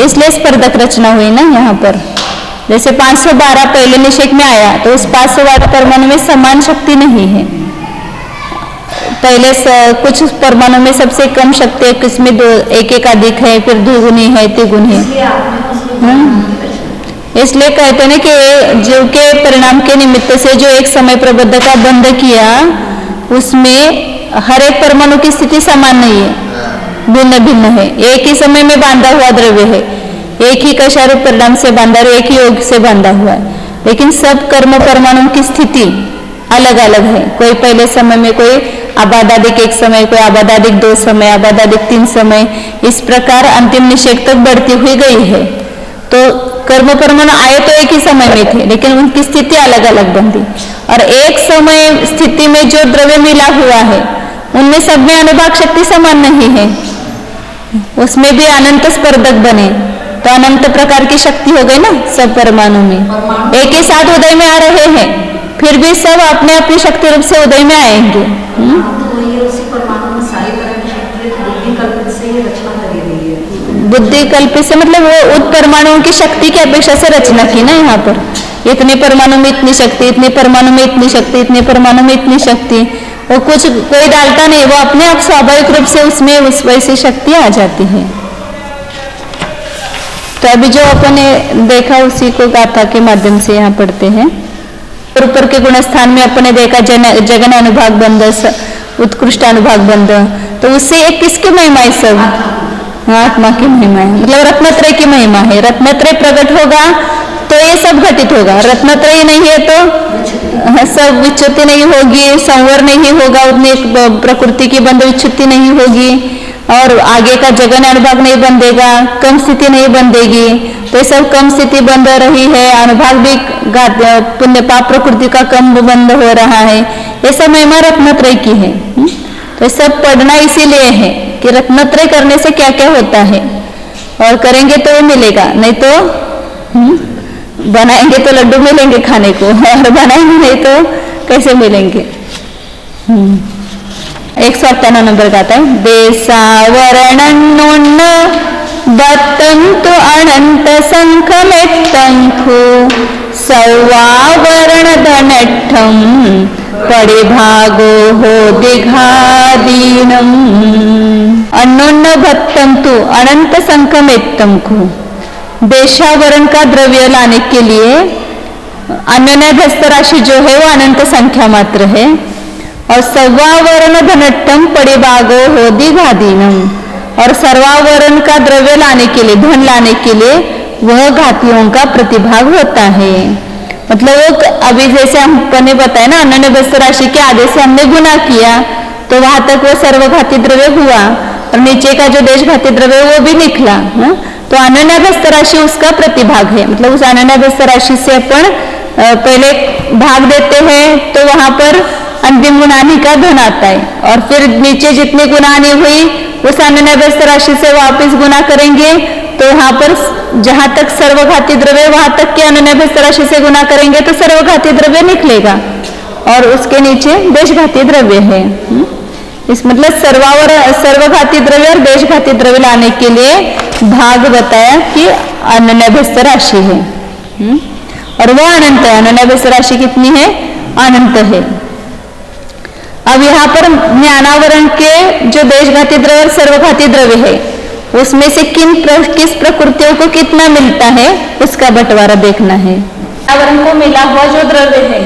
इसलिए स्पर्धक रचना हुई ना यहाँ पर। जैसे 512 पहले निषेक में आया तो उस 512 परमाणु में समान शक्ति नहीं है। पहले कुछ परमाणु में सबसे कम शक्ति है, किसमें दो एक एक अधिक है, फिर द्विगुणी है, त्रिगुणी है। इसलिए कहते हैं कि जीव के परिणाम के निमित्त से जो एक समय प्रबंध का बंध किया उसमें हर एक परमाणु की स्थिति समान नहीं है, भिन्न भिन्न है। एक ही समय में बांधा हुआ द्रव्य है, एक ही कषाय परिणाम से बांधा और एक ही योग से बांधा हुआ है, लेकिन सब कर्म परमाणु की स्थिति अलग अलग है। कोई पहले समय में, कोई आबादादिक एक समय, कोई आबादादिक 2 समय, आबादादिक 3 समय, इस प्रकार अंतिम निषेक तक बढ़ती हुई गई है। तो कर्म परमाणु आए तो एक ही समय में थे, लेकिन उनकी स्थिति अलग अलग बंधी। और एक समय स्थिति में जो द्रव्य मिला हुआ है उनमें सब में अनुभाग शक्ति समान नहीं है, उसमें भी अनंत स्पर्धक बने तो अनंत प्रकार की शक्ति हो गई ना सब परमाणु में। एक ही साथ उदय में आ रहे हैं, फिर भी सब अपने अपनी शक्ति रूप से उदय में आएंगे। बुद्धि कल्पित से मतलब वो उत परमाणुओं की शक्ति की अपेक्षा से रचना की ना। यहाँ पर इतने परमाणु में इतनी शक्ति, इतने परमाणु में इतनी शक्ति, इतने परमाणु में इतनी शक्ति, वो कुछ कोई डालता नहीं, वो अपने आप स्वाभाविक रूप से उसमें उस वैसी शक्ति आ जाती है। तो अभी जो अपन ने देखा उसी को गाथा के माध्यम से यहाँ पढ़ते हैं। ऊपर के गुणस्थान में अपन ने देखा जगन अनुभाग बंध, उत्कृष्ट अनुभाग बंध, तो उससे एक किसकी महिमा है? सब आत्मा की महिमा है, मतलब रत्नत्रय की महिमा है। रत्नत्रय प्रकट होगा तो ये सब घटित होगा, रत्नत्रय नहीं है तो सब विच्युति नहीं होगी, संवर नहीं होगा, उतनी प्रकृति की बंध विच्युति नहीं होगी और आगे का जगन अनुभाग नहीं बंधेगा, कम स्थिति नहीं बंधेगी। तो ये सब कम स्थिति बंध रही है, अनुभाग भी पुण्य पाप प्रकृति का कम बंध हो रहा है। ये सब महिमा रत्नत्रय की है। तो सब पढ़ना इसीलिए है कि रत्नत्रय करने से क्या क्या होता है, और करेंगे तो वो मिलेगा, नहीं तो बनाएंगे तो लड्डू मिलेंगे खाने को, और बनाएंगे नहीं तो कैसे मिलेंगे। 158 नंबर गाता है। देशावरणन्नुन्न दत्तंतु अनंत संखमेत्तंखु सवावरण धनट्ठम परिभागो हो दिघादीनम। अन्नोन्न भत्तंतु अनंत संखमेत्तंखु, देशावरण का द्रव्य लाने के लिए अन्योन्याध्यस्थ राशि जो है वो अनंत संख्या मात्र है, और सर्वावरण धनट्ठम परिभागो हो दिघादीनम, और सर्वावरण का द्रव्य लाने के लिए, धन लाने के लिए वह घातियों का प्रतिभाग होता है। मतलब वो अभी जैसे हमने बताया ना, अन्योन्याध्यस्थ राशि के आदेश से हमने गुना किया तो वहां तक वो सर्वघाती द्रव्य हुआ, और नीचे का जो देशघाती द्रव्य वो भी निकला। तो अन्योन्याध्यस्थ राशि उसका प्रतिभाग है। मतलब उस अन्योन्याध्यस्थ राशि से अपन पहले भाग देते हैं तो वहां पर अंतिम गुणानी का धन आता है, और फिर नीचे जितनी गुणानी हुई उस अन्योन्याध्यस्थ राशि से वापिस गुना करेंगे तो वहां पर जहां तक सर्वघाती द्रव्य वहां तक के अन्योन्याध्यस्थ राशि से गुना करेंगे तो सर्वघाती द्रव्य निकलेगा, और उसके नीचे देशघाती द्रव्य है। इस मतलब सर्वघाती द्रव्य और देशघाती द्रव्य लाने के लिए भाग बताया कि अन्योन्याध्यस्थ राशि है, और वह अनंत है। अन्योन्याध्यस्थ राशि कितनी है? अनंत है। अब यहाँ पर ज्ञानावरण के जो देशघाती द्रव्य और सर्वघाती द्रव्य है उसमें से किस प्रकृतियों को कितना मिलता है उसका बंटवारा देखना है। आवरण को मिला हुआ जो द्रव्य है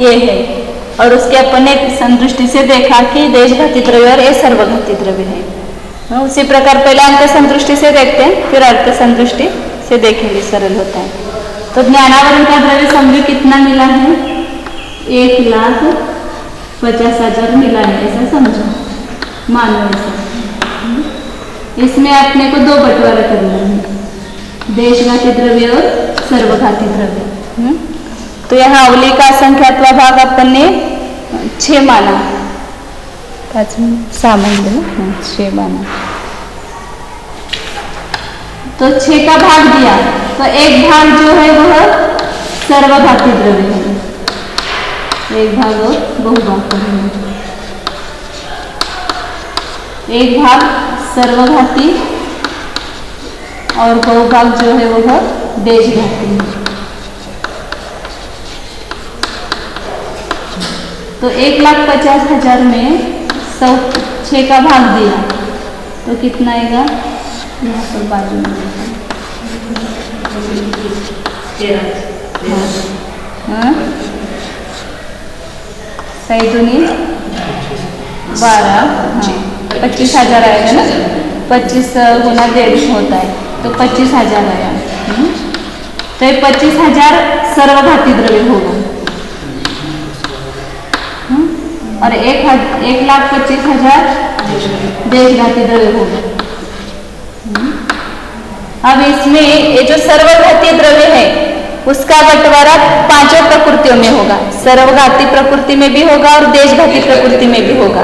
ये है, और उसके अपने संदृष्टि से देखा कि देशघाती द्रव्य और ये सर्वघाती द्रव्य है। उसी प्रकार पहले अंत संदृष्टि से देखते हैं, फिर अर्थ संदृष्टि से देखेंगे, सरल होता है। तो ज्ञानावरण का द्रव्य समझो कितना मिला है, 1,50,000 मिला है, ऐसा समझो, मानो ऐसा। इसमें अपने को दो बंटवारा करना है, देशघाती द्रव्य और सर्वघाती द्रव्य। तो यहाँ अवली का संख्यात्वा भाग अपन ने 6 माना, 6 माना, तो 6 का भाग दिया, तो एक भाग जो है वह सर्वघाती द्रव्य है, एक भाग और बहुभाग है, एक भाग सर्वघाती और बहुभाग जो है वह देशघाती है। तो 1,50,000 में 6 का भाग दिया तो कितना आएगा, यहाँ पर बाजू में सही दूनी 12, 25,000 आएगा ना, 25 गुना 1.5 होता है, तो 25,000 आया। तो ये 25,000 सर्वघाती द्रव्य होगा और 1,25,000 देशघाती द्रव्य होगा। अब इसमें ये जो सर्वघाती द्रव्य है उसका बंटवारा 5 प्रकृतियों में होगा, सर्वघाती प्रकृति में भी होगा और देशघाती प्रकृति में भी होगा,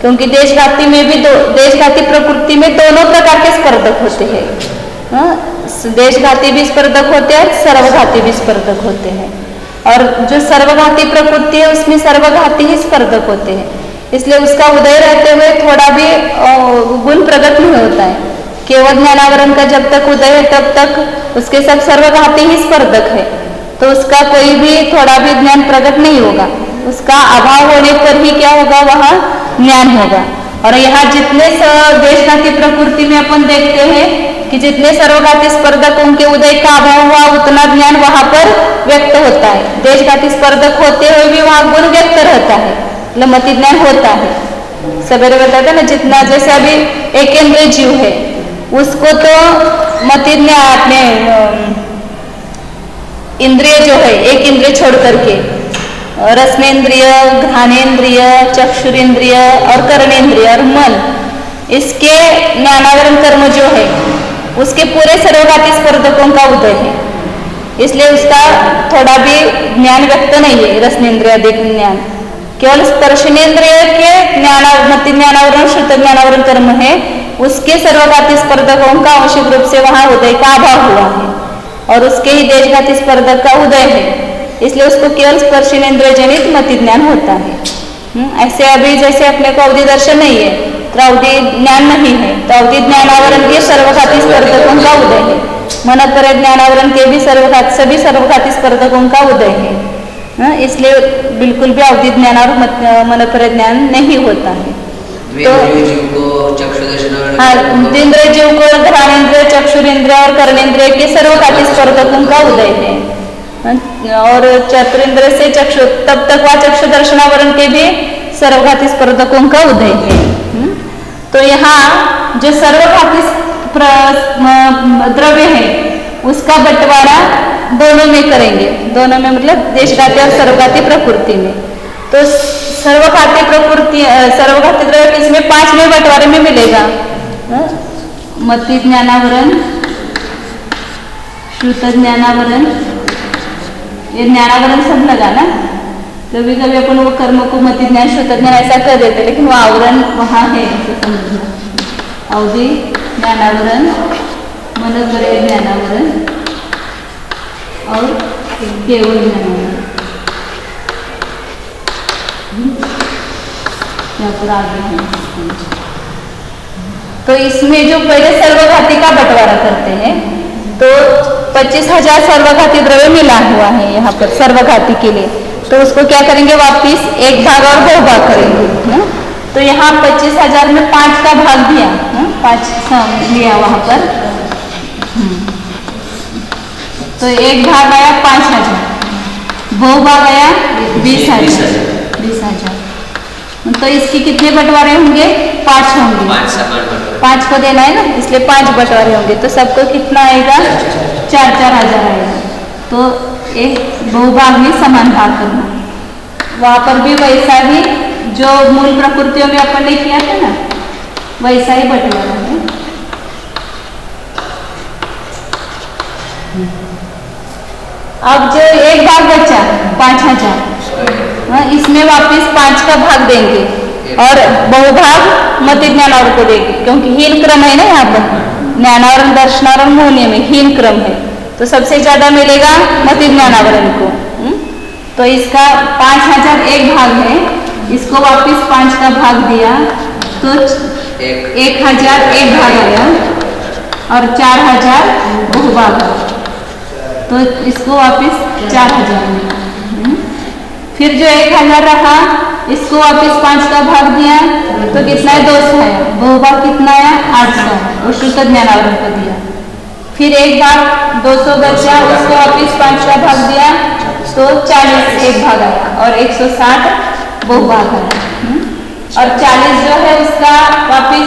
क्योंकि देशघाती में भी देशघाती प्रकृति में दोनों प्रकार के स्पर्धक होते हैं। देशघाती भी स्पर्धक होते हैं, सर्वघाती भी स्पर्धक होते हैं, और जो सर्वघाती प्रकृति है उसमें सर्वघाती ही स्पर्धक होते हैं, इसलिए उसका उदय रहते हुए थोड़ा भी गुण प्रकट नहीं होता है। केवल ज्ञानावरण का जब तक उदय है तब तक उसके सब सर्वघाती ही स्पर्धक है, तो उसका कोई भी थोड़ा भी ज्ञान प्रकट नहीं होगा, उसका अभाव होने पर ही क्या होगा, वहाँ ज्ञान होगा। और यहाँ जितने देशघाती प्रकृति में अपन देखते हैं कि जितने सर्वघाती स्पर्धक उनके उदय का अभाव हुआ उतना ज्ञान वहां पर व्यक्त होता है। देशघाती स्पर्धक होते हुए भी वहां गुण व्यक्त रहता है, मतलब मति ज्ञान होता है। सवेरे बताते ना, जितना जैसे अभी एक इंद्रिय जीव है उसको तो मति ज्ञान अपने इंद्रिय जो है एक इंद्रिय छोड़ करके रसनेन्द्रिय, घ्राणेन्द्रिय, चक्षुरेन्द्रिय और कर्णेन्द्रिय और मन, इसके ज्ञानावरण कर्म जो है उसके पूरे सर्वघाती स्पर्धकों का उदय है, इसलिए उसका थोड़ा भी ज्ञान व्यक्त नहीं है। रसनेन्द्रिय अधिक ज्ञान केवल स्पर्शनेन्द्रिय के मति ज्ञानावरण श्रुत ज्ञानावरण कर्म है, उसके सर्वघाती स्पर्धकों का आवश्यक रूप से वहां उदय का अभाव हुआ है और उसके ही देशघाती स्पर्धक का उदय है, इसलिए उसको केवल स्पर्शनेन्द्रिय जनित मति ज्ञान होता है। ऐसे अभी जैसे अपने को अवधि दर्शन नहीं है तो अवधि ज्ञान नहीं है, तो अवधि ज्ञानावरण के सर्वघाती स्पर्धकों का उदय है, मनपर ज्ञानावरण के भी सभी सर्वघाती स्पर्धकों का उदय है, इसलिए बिल्कुल भी अवधि ज्ञान और मनपर ज्ञान नहीं होता है। तो इंद्रिय जीव को घ्राणेन्द्रिय, चक्षुरेन्द्रिय और कर्णेन्द्रिय के सर्वघाती स्पर्धकों का उदय है, और चतुरेन्द्र से चक्षु तब तक वह चक्षु दर्शनावरण के भी सर्वघाती स्पर्धकों का उदय है। तो यहाँ जो सर्वघाती द्रव्य है उसका बंटवारा दोनों में करेंगे, दोनों में मतलब देशघाती और सर्वघाती प्रकृति में। तो सर्वघाती द्रव्य किसमें 5 में बंटवारे में मिलेगा, मति ज्ञानावरण, श्रुत ज्ञानावरण, ये ज्ञानावरण सब लगा ना, कभी कभी अपन वो कर्म को मति ज्ञान श्रुत ज्ञान ऐसा कर देते, लेकिन वो आवरण वहाँ है, ऐसा समझना। अवधि ज्ञानावरण, मनोपरय ज्ञानावरण और केवल ज्ञानावरण, यहाँ पर आगे है। तो इसमें जो पहले सर्वघाती का बंटवारा करते हैं तो 25,000 सर्वघाती द्रव्य मिला हुआ है यहाँ पर सर्वघाती के लिए, तो उसको क्या करेंगे, वापिस एक भाग और 2 भाग करेंगे। तो यहाँ 25,000 में 5 का भाग दिया, 5 लिया वहां पर, तो एक भाग आया 5,000, बहुभाग आया 20,000। 20,000 तो इसकी कितने बंटवारे होंगे? 5 होंगे। 5 को देना है ना, इसलिए 5 बंटवारे होंगे। तो सबको कितना आएगा? 4,000 आएगा। तो एक बहुभाग में समान भाग करना। वहाँ पर भी वैसा ही जो मूल प्रकृतियों में अपन ने किया था ना, वैसा ही बंटवारा है। अब जो एक भाग बचा 5,000, इसमें वापस 5 का भाग देंगे और बहुभाग मति ज्ञानावर को देंगे, क्योंकि हीन क्रम है ना यहाँ पर, ज्ञानावरण दर्शनावरण मोहनीय में हीन क्रम है। तो सबसे ज्यादा मिलेगा मति ज्ञानावरण को। तो इसका 5,000 एक भाग है, इसको वापस 5 का भाग दिया तो 1,000 एक भाग आया और 4,000 बहुभाग। तो इसको वापस 4,000 मिला। फिर जो 1,000 रहा, इसको वापस 5 का भाग दिया तो कितना है? 200 आया। बहुभाग कितना आया? 800, वो शुद्ध ज्ञानावरण को दिया। फिर एक भाग 200 बचा, उसको वापस 5 का भाग दिया तो 40 एक भाग आया और 160 बहुभाग आया। और 40 जो है उसका वापस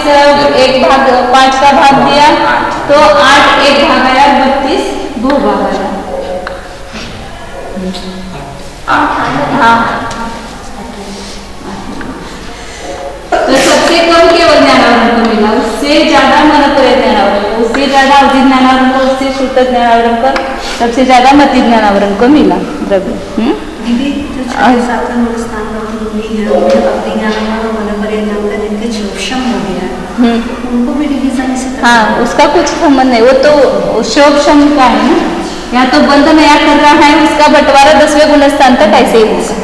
एक भाग 5 का भाग दिया तो 8 एक भाग आया, 32 बहुभाग आया। हाँ, तो सबसे कम केवल ज्ञानावरण को मिला, उससे ज्यादा मनोपरय ज्ञानावरण को, उससे ज्यादा अवधि ज्ञानावरण को, उससे शुद्ध ज्ञानावरण को, सबसे ज्यादा मति ज्ञानावरण को मिला द्रव्य। दीदी जो 6-7 स्थान है, अवधि ज्ञानावरण और मनोपरय ज्ञानावरण जिनके शोषम हो गया, उनको भी डिवीजन से। हाँ, उसका कुछ संबंध नहीं, वो तो शोभशम का है ना, या तो बंध नया कर रहा है, उसका बंटवारा 10वें गुणस्थान तक ऐसे ही होगा।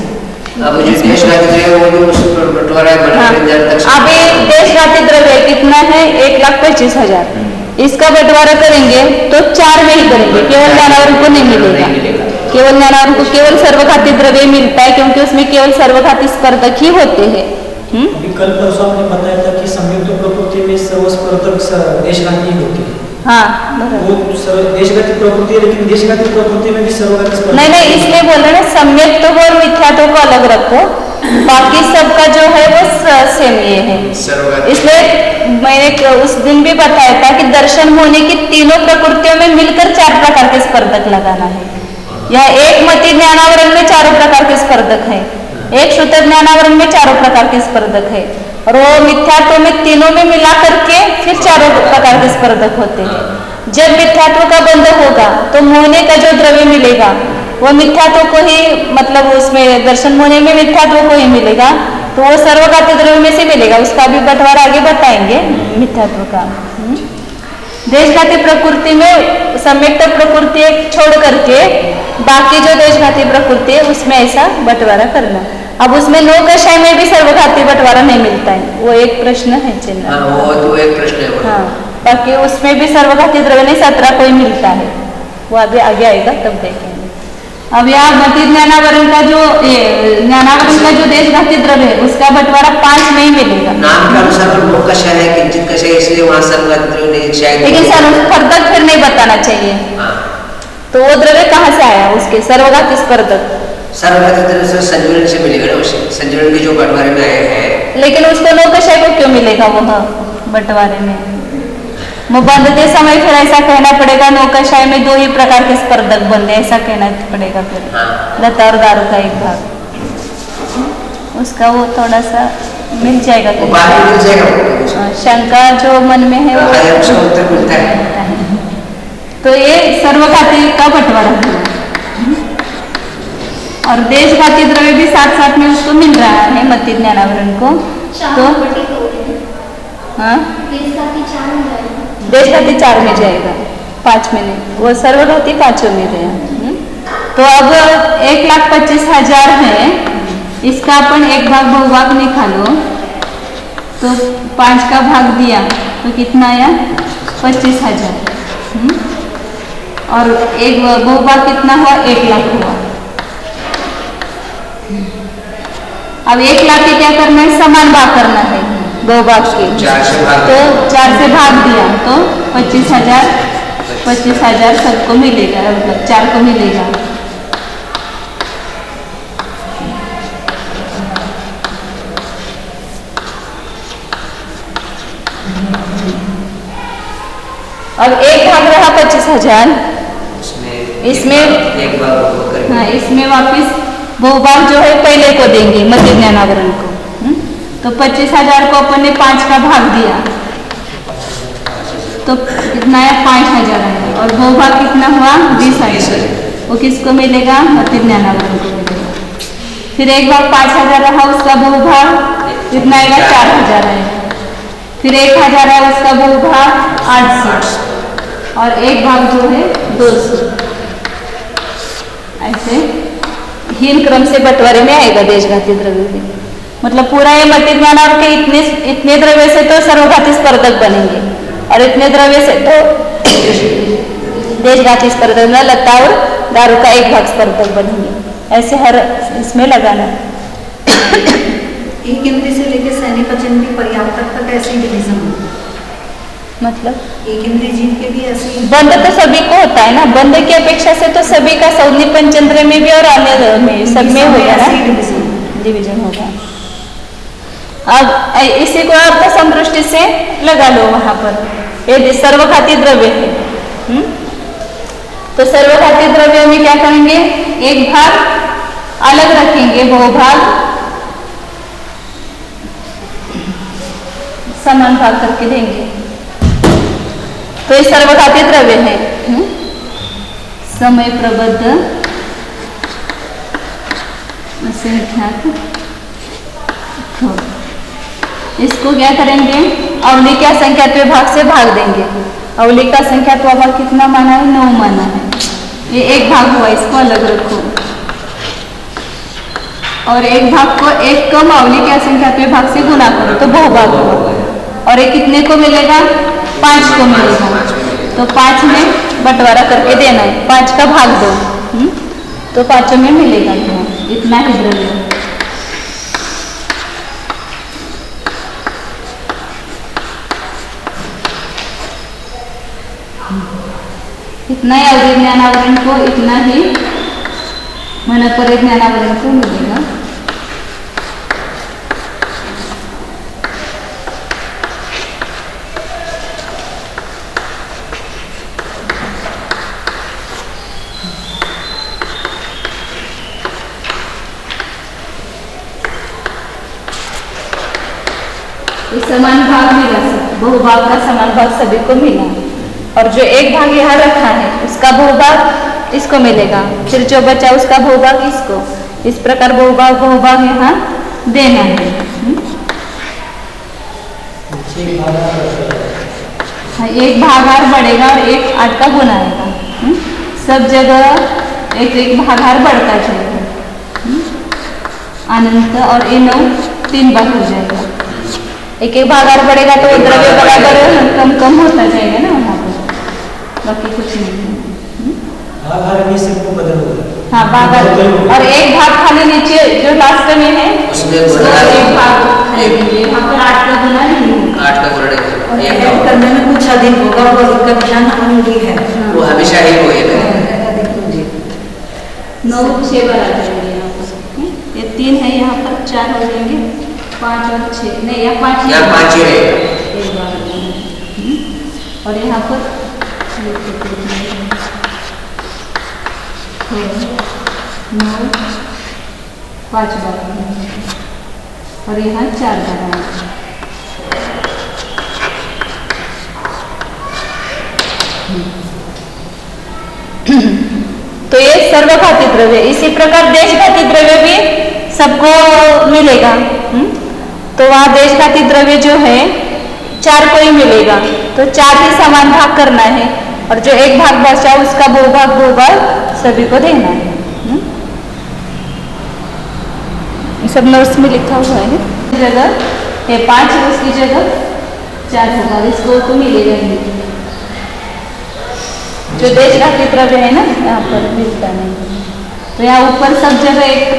अब जो देशव्यापी द्रव्य वो भी उस पर बंटवारा है। अब ये देशव्यापी द्रव्य कितना है? 1,25,000। इसका बंटवारा करेंगे तो 4 में ही करेंगे, केवल ज्ञानावरण को नहीं मिलेगा। केवल ज्ञानावरण को केवल सर्वघाती द्रव्य मिलता है, क्योंकि उसमें केवल सर्वघाती स्पर्धक ही होते हैं। कल परसों आपने बताया था कि संयुक्त प्रकृति में सर्व स्पर्धक देशघाती होते हैं। हाँ, वो देशघाती प्रकृति है, लेकिन देशघाती प्रकृति में भी सर्वघाती स्पर्धक। नहीं, इसलिए बोल रहे ना सम्यक्त और मिथ्यात्व को अलग रखो, बाकी सबका जो है वो सेम ये है। इसलिए मैंने उस दिन भी बताया था कि दर्शन होने की तीनों प्रकृतियों में मिलकर 4 प्रकार के स्पर्धक लगाना है। यह एक मति ज्ञानावरण में 4 प्रकार के स्पर्धक है, एक शुद्ध ज्ञानावरण में 4 प्रकार के स्पर्धक है, और वो मिथ्यात्व में तीनों में मिला करके फिर 4 प्रकार के स्पर्धक होते हैं। जब मिथ्यात्व का बंध होगा तो मोहने का जो द्रव्य मिलेगा वो मिथ्यात्व को ही, मतलब उसमें दर्शन मोहने में मिथ्यात्व को ही मिलेगा, तो वो सर्वघाती द्रव्य में से मिलेगा। उसका भी बंटवारा आगे बताएंगे मिथ्यात्व का। देशघाती प्रकृति में सम्यक्त प्रकृति छोड़ करके बाकी जो देशघाती प्रकृति है उसमें ऐसा बंटवारा करना। अब उसमें 9 कषाय में भी सर्वघाती बंटवारा नहीं मिलता है, वो एक प्रश्न है चिन्ह। हाँ, वो एक प्रश्न है। हाँ, बाकी उसमें भी सर्वघाती द्रव्य नहीं 17 को ही मिलता है, वो अभी आगे आएगा तब देखेंगे। अब यहाँ मति ज्ञानावरण का जो ज्ञानावरण का जो देशघाती द्रव्य है उसका बंटवारा 5 में ही मिलेगा। नाम के अनुसार 9 कषाय है, किंचित कषाय, इसलिए वहाँ सर्वघाती द्रव्य नहीं शायद। लेकिन स्पर्धक फिर नहीं बताना चाहिए। तो वो द्रव्य कहाँ से आया? उसके सर्वघाती स्पर्धक सर्वघाती द्रव्य से संजुलन से मिलेगा ना, संजुलन के जो बंटवारे में आए हैं। लेकिन उसको 9 कषाय को क्यों मिलेगा वो बंटवारे में? वो बंधते समय फिर ऐसा कहना पड़ेगा 9 कषाय में 2 ही प्रकार के स्पर्धक बंधे, ऐसा कहना पड़ेगा फिर। लता और दारू का एक भाग, उसका वो थोड़ा सा मिल जाएगा, वो बाद में मिल जाएगा। शंका जो मन में है वो उत्तर मिलता है। तो ये सर्वघाती का बंटवारा हुआ, और देशघाती द्रव्य भी साथ साथ में उसको मिल रहा है मति ज्ञानावरण को। तो हाँ, देशघाती 4 में जाएगा, 5 में नहीं, वो सर्वघाती 5 में गया। तो अब 1,25,000 है, इसका अपन एक भाग बहुभाग निकालो तो 5 का भाग दिया तो कितना आया? 25,000। और एक बहुभाग कितना हुआ? 1,00,000 हुआ। अब 1,00,000 के क्या करना है? समान भाग करना है बहुभाग के, तो 4 से भाग दिया तो 25,000 25,000 सबको मिलेगा, मतलब 4 को मिलेगा। अब एक भाग रहा 25,000, इसमें एक बार हाँ, इसमें वापिस बहुभाग जो है पहले को देंगे, मध्य ज्ञानावरण को। तो 25,000 को अपन ने 5 का भाग दिया, तो कितना है 5,000 आया, और बहुभाग कितना हुआ 20,000, वो किसको मिलेगा, मध्य ज्ञानावरण को मिलेगा। फिर एक भाग 5,000 रहा, उसका बहुभाग कितना आएगा 4,000 आएगा। फिर 1,000 है, उसका बहुभाग 800, और एक भाग जो है 200। ऐसे हीन क्रम से बंटवारे में आएगा देशघाती द्रव्य भी। मतलब पूरा ये मध्य ज्ञानावरण के इतने द्रव्य से तो सर्वघाती स्पर्धक बनेंगे, और इतने द्रव्य से तो देशघाती स्पर्धक, लता और दारू का एक भाग स्पर्धक बनेंगे। ऐसे हर इसमें लगाना। एक इंद्रिय से लेकर सैन्य पचन की पर्याप्त तक ऐसे डिवीजन होगा, मतलब एक इंद्रिय जीव के भी ऐसे बंध तो सभी को होता है ना, बंध की अपेक्षा से तो सभी का सौनी पंचेंद्र में भी और अन्य में सब में होगा ना, डिवीजन होगा। अब इसी को अर्थ संदृष्टि से लगा लो वहां पर, ये सर्वघाती द्रव्य है। तो सर्वघाती द्रव्य में क्या करेंगे, एक भाग अलग रखेंगे, बहुभाग समान भाग करके देंगे। तो ये सर्वघाती द्रव्य है, समय प्रबद्ध इसको क्या करेंगे, अवली का संख्यात्व भाग से भाग देंगे। अवली का संख्यात्व भाग कितना माना है, 9 माना है। ये एक भाग हुआ, इसको अलग रखो, और एक भाग को एक कम अवली के असंख्यात्व भाग से गुना करो तो बहुभाग हुआ, और ये कितने को मिलेगा, 5 को मिलेगा। तो 5 में बंटवारा करके देना है, 5 का भाग दो, तो 5 में मिलेगा इतना ही द्रव्य। इतना ही अवधि ज्ञानावरण को, इतना ही मनपरि ज्ञानावरण को मिलेगा। समान भाग मिला, बहुभाग का समान भाग सभी को मिला, और जो एक भाग यहाँ रखा है उसका बहुभाग इसको मिलेगा, फिर जो बचा उसका बहुभाग इसको। इस प्रकार बहुभाग यहाँ देना है। हाँ, एक भागार बढ़ेगा और एक 8 का गुना आएगा। सब जगह एक एक भागार बढ़ता जाएगा, अनंत, और ये 9 3 बार हो जाएगा। एक एक भागार बढ़ेगा तो द्रव्य बराबर कम कम होता जाएगा ना वहाँ पर, बाकी कुछ नहीं है। हाँ, भागार, और एक भाग खाली नीचे जो लास्ट में है उसमें एक भाग खाली देंगे, वहाँ पर 8 का गुना नहीं होगा। 8 का गुना नहीं करने में कुछ अधिक होगा, वो इसका ध्यान अंगी है, वो हमेशा ही होएगा। 9 6 बार आ जाएंगे यहाँ पर, ये 3 है, यहाँ पर 4 हो जाएंगे, 5 और 6 नहीं, यहाँ 5 ही रहेगा, एक बार। और यहाँ पर 9 5 बार, और यहाँ 4 बार आएगा। तो ये सर्वघाती द्रव्य। इसी प्रकार देशघाती द्रव्य भी सबको मिलेगा। तो वहाँ देशघाती द्रव्य जो है 4 को ही मिलेगा, तो 4 ही समान भाग करना है, और जो एक भाग बचा उसका बहुभाग सभी को देना है। ये सब नोट्स में लिखा हुआ है। जगह ये 5 है, उसकी जगह 4 होगा, इसको तो मिलेगा ही। जो देशघाती द्रव्य है ना, यहाँ पर मिलता नहीं, तो यहाँ ऊपर सब जगह एक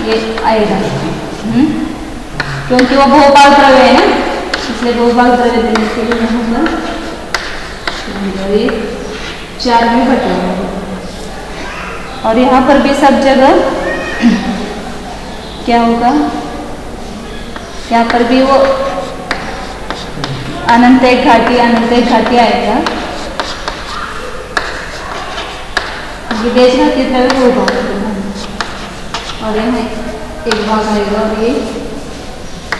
ये आएगा, क्योंकि वो बहुभाग द्रव्य है ना, इसलिए बहुभाग द्रव्य देने के लिए यहाँ पर और ये 4 में बटा हुआ है। और यहाँ पर भी सब जगह क्या होगा, यहाँ पर भी वो अनंत एक घाटी आएगा। विदेश घाती द्रव्य होगा और यहाँ एक भाग आएगा और ये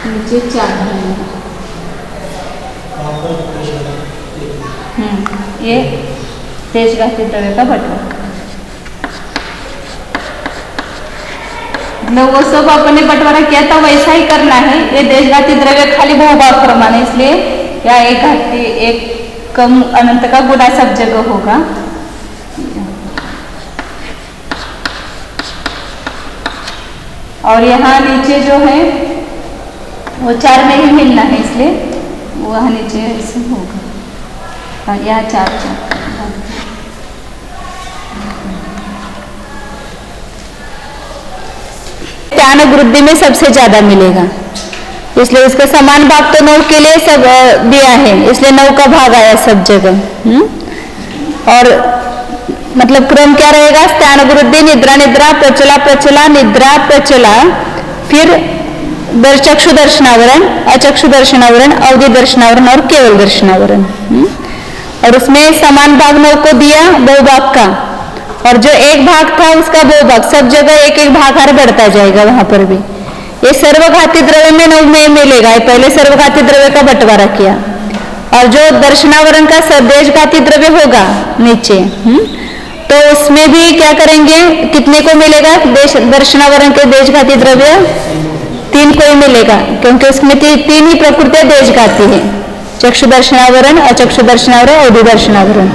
नीचे 4 आएगा। ये देशघाती द्रव्य का बंटवारा। मतलब वो सब अपने बंटवारा किया था वैसा ही करना है। ये देशघाती द्रव्य खाली बहुभाग क्रम है, इसलिए या एक घाती एक कम अनंत का गुणा सब जगह होगा। और यहाँ नीचे जो है वो 4 में ही मिलना है, इसलिए वो वहाँ नीचे ऐसे होगा। हाँ, यहाँ 4 वृद्धि में सबसे ज्यादा मिलेगा, इसलिए उसका समान भाग तो 9 के लिए सब दिया है, इसलिए 9 का भाग आया सब जगह। और मतलब क्रम क्या रहेगा, स्थान वृद्धि, निद्रा निद्रा, प्रचला प्रचला, निद्रा प्रचला, फिर चक्षु दर्शनावरण, अचक्षु दर्शनावरण, अवधि दर्शनावरण और केवल दर्शनावरण। और उसमें समान भाग 9 को दिया बहुभाग का, और जो एक भाग था उसका बहुभाग, सब जगह एक एक भाग हर बढ़ता जाएगा। वहां पर भी ये सर्वघाती द्रव्य में 9 में मिलेगा। पहले सर्वघाती द्रव्य का बंटवारा किया, और जो दर्शनावरण का देशघाती द्रव्य होगा नीचे, तो उसमें भी क्या करेंगे, कितने को मिलेगा, दर्शनावरण के देशघाती द्रव्य 3 को ही मिलेगा, क्योंकि उसमें 3 ही प्रकृतियां देशघाती है, चक्षु दर्शनावरण, अचक्षु दर्शनावरण, अवधि दर्शनावरण,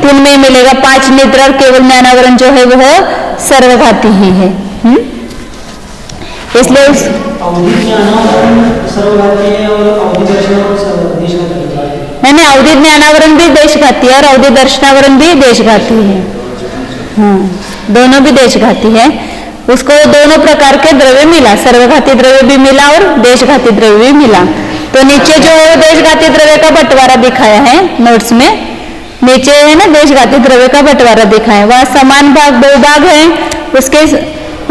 3 में मिलेगा। 5 निद्रा और केवल ज्ञानावरण जो है वह सर्वघाती ही है। इसलिए नहीं, अवधि ज्ञानावरण भी देशघाती है और अवधि दर्शनावरण भी देशघाती है। हाँ, दोनों भी देशघाती है। उसको दोनों प्रकार के द्रव्य मिला, सर्वघाती द्रव्य भी मिला और देशघाती द्रव्य भी मिला। तो नीचे जो है देशघाती द्रव्य का बंटवारा दिखाया है नोट्स में, नीचे है ना देशघाती द्रव्य का बंटवारा दिखाया है। वह समान भाग बहुभाग है,